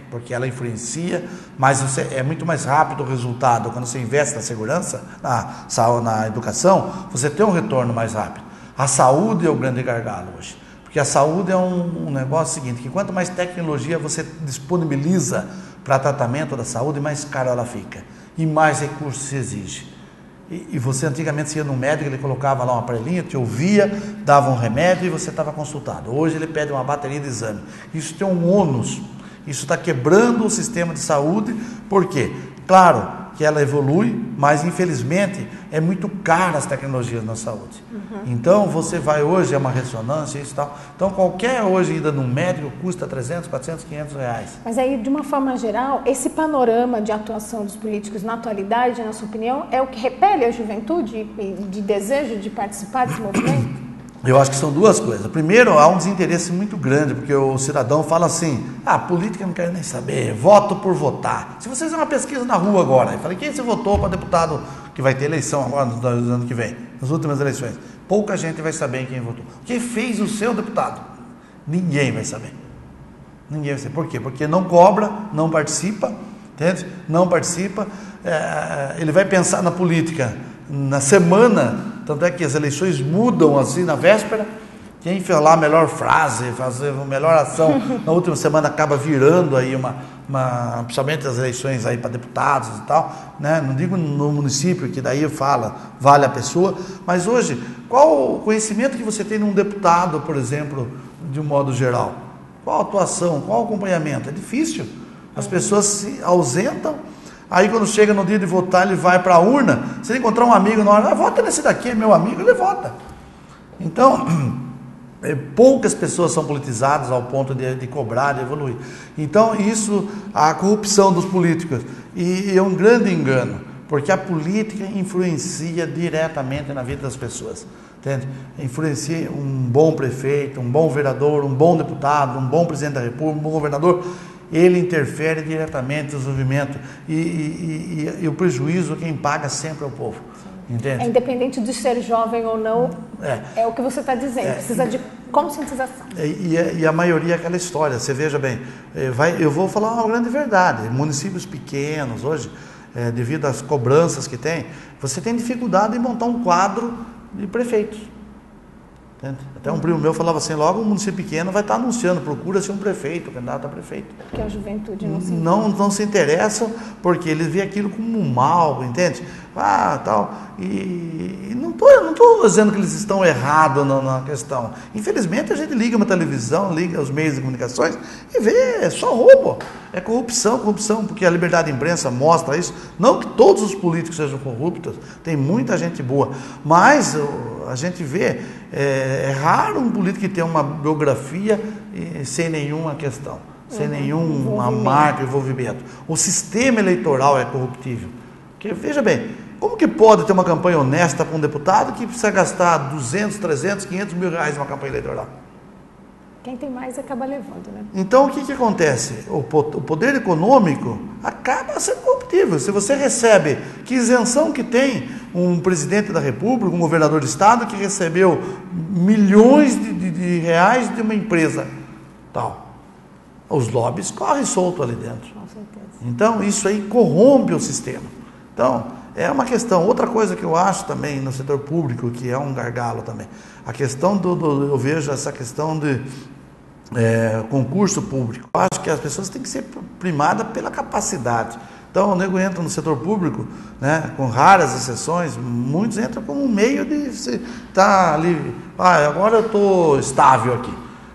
Porque ela influencia, mas é muito mais rápido o resultado. Quando você investe na segurança, na educação, você tem um retorno mais rápido. A saúde é o grande gargalo hoje, porque a saúde é um negócio seguinte, que quanto mais tecnologia você disponibiliza para tratamento da saúde, mais caro ela fica e mais recursos se exige. E você antigamente ia no médico, ele colocava lá uma aparelhinha, te ouvia, dava um remédio e você estava consultado. Hoje ele pede uma bateria de exame. Isso tem um ônus. Isso está quebrando o sistema de saúde, por quê? Claro que ela evolui, mas infelizmente é muito cara as tecnologias na saúde. Então você vai hoje, é uma ressonância e tal. Então qualquer hoje ida no médico custa 300, 400, 500 reais. Mas aí, de uma forma geral, esse panorama de atuação dos políticos na atualidade, na sua opinião, é o que repele a juventude de desejo de participar desse movimento? Eu acho que são duas coisas. Primeiro, há um desinteresse muito grande, porque o cidadão fala assim, política eu não quero nem saber, voto por votar. Se vocês fizer uma pesquisa na rua agora, eu falei, quem você votou para deputado que vai ter eleição agora no ano que vem, nas últimas eleições? Pouca gente vai saber quem votou. Quem fez o seu deputado? Ninguém vai saber. Ninguém vai saber. Por quê? Porque não cobra, não participa, entende? Não participa. Ele vai pensar na política na semana. Tanto é que as eleições mudam assim na véspera. Quem fez lá a melhor frase, fazer a melhor ação, na última semana acaba virando aí principalmente as eleições aí para deputados e tal, né? Não digo no município, que daí vale a pessoa, mas hoje, qual o conhecimento que você tem num deputado, por exemplo, de um modo geral? Qual a atuação, qual o acompanhamento? É difícil. As pessoas se ausentam. Aí quando chega no dia de votar, ele vai para a urna, se ele encontrar um amigo na hora, vota nesse daqui, é meu amigo, ele vota. Então, poucas pessoas são politizadas ao ponto de cobrar, de evoluir. Então, a corrupção dos políticos, e é um grande engano, porque a política influencia diretamente na vida das pessoas. Entende? Influencia um bom prefeito, um bom vereador, um bom deputado, um bom presidente da República, um bom governador. Ele interfere diretamente no desenvolvimento e o prejuízo quem paga sempre é o povo, entende? Independente de ser jovem ou não, é o que você está dizendo, precisa de conscientização. E a maioria é aquela história, você veja bem, eu vou falar uma grande verdade, municípios pequenos hoje, devido às cobranças que tem, você tem dificuldade em montar um quadro de prefeitos. Até um primo meu falava assim, logo um município pequeno vai estar anunciando, procura-se um prefeito, candidato a prefeito. Porque a juventude não se interessa, porque eles veem aquilo como um mal, entende? Tal. E não estou dizendo que eles estão errados na questão. Infelizmente a gente liga uma televisão, liga os meios de comunicações e vê, é só roubo. É corrupção, porque a liberdade de imprensa mostra isso. Não que todos os políticos sejam corruptos, tem muita gente boa, mas a gente vê, é raro um político que tenha uma biografia sem nenhuma questão, sem nenhuma marca, envolvimento. O sistema eleitoral é corruptível. Porque, veja bem, Como que pode ter uma campanha honesta para um deputado que precisa gastar 200, 300, 500 mil reais numa campanha eleitoral? Quem tem mais acaba levando, né? Então, o que acontece? O poder econômico acaba sendo corruptível. Se você recebe, que isenção que tem um presidente da República, um governador de estado que recebeu milhões de reais de uma empresa tal. Os lobbies correm solto ali dentro. Com certeza. Então, isso aí corrompe o sistema. Então, é uma questão. Outra coisa que eu acho também no setor público, que é um gargalo também, a questão eu vejo essa questão de concurso público. Eu acho que as pessoas têm que ser primadas pela capacidade. Então, o nego entra no setor público, né, com raras exceções, muitos entram como um meio de estar ali, agora eu estou estável aqui.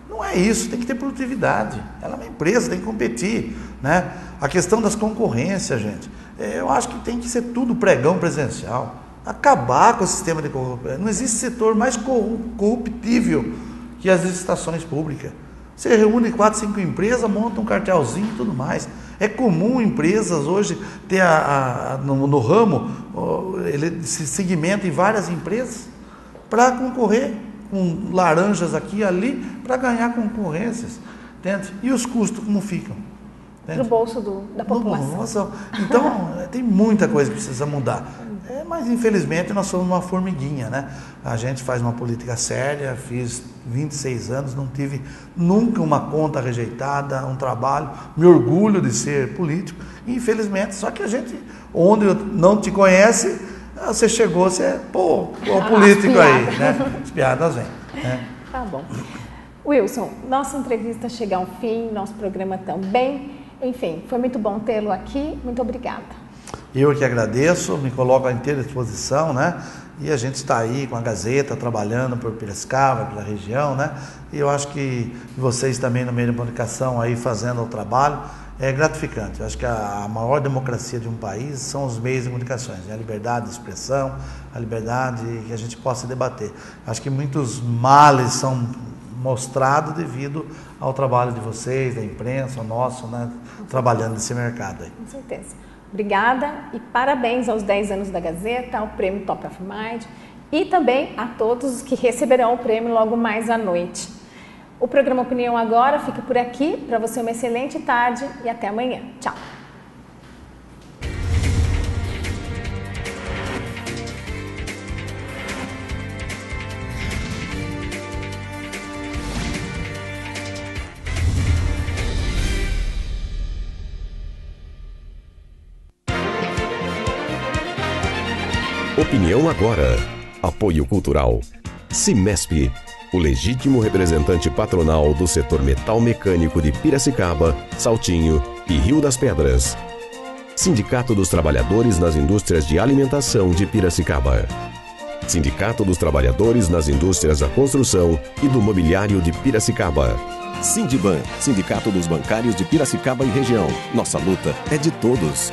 Não é isso, tem que ter produtividade. Ela é uma empresa, tem que competir, né? A questão das concorrências, gente, eu acho que tem que ser tudo pregão presencial. Acabar com o sistema de corrupção. Não existe setor mais corruptível que as licitações públicas. Você reúne 4, 5 empresas, monta um cartelzinho e tudo mais. É comum empresas hoje ter no ramo, ele se segmenta em várias empresas para concorrer com laranjas aqui e ali para ganhar concorrências. Entende? E os custos como ficam? No bolso da população. Então, tem muita coisa que precisa mudar. Mas, infelizmente, nós somos uma formiguinha, né? A gente faz uma política séria, fiz 26 anos, não tive nunca uma conta rejeitada, um trabalho, me orgulho de ser político, infelizmente, só que a gente, onde não te conhece, você chegou, você é, o político aí, né? As piadas vêm. Né? Tá bom. Wilson, nossa entrevista chega ao fim, nosso programa também. Enfim, foi muito bom tê-lo aqui. Muito obrigada. Eu que agradeço, me coloco à inteira disposição, né? E a gente está aí com a Gazeta, trabalhando por Piracicaba, pela região, né? E eu acho que vocês também no meio da comunicação aí fazendo o trabalho é gratificante. Eu acho que a maior democracia de um país são os meios de comunicações, né? A liberdade de expressão, a liberdade que a gente possa debater. Acho que muitos males são mostrados devido ao trabalho de vocês, da imprensa, o nosso, né? Trabalhando nesse mercado aí. Com certeza. Obrigada e parabéns aos 10 anos da Gazeta, ao prêmio Top of Mind e também a todos que receberão o prêmio logo mais à noite. O programa Opinião Agora fica por aqui. Para você uma excelente tarde e até amanhã. Tchau. Opinião Agora. Apoio Cultural. Cimesp, o legítimo representante patronal do setor metal mecânico de Piracicaba, Saltinho e Rio das Pedras. Sindicato dos Trabalhadores nas Indústrias de Alimentação de Piracicaba. Sindicato dos Trabalhadores nas Indústrias da Construção e do Mobiliário de Piracicaba. Sindiban, Sindicato dos Bancários de Piracicaba e Região. Nossa luta é de todos.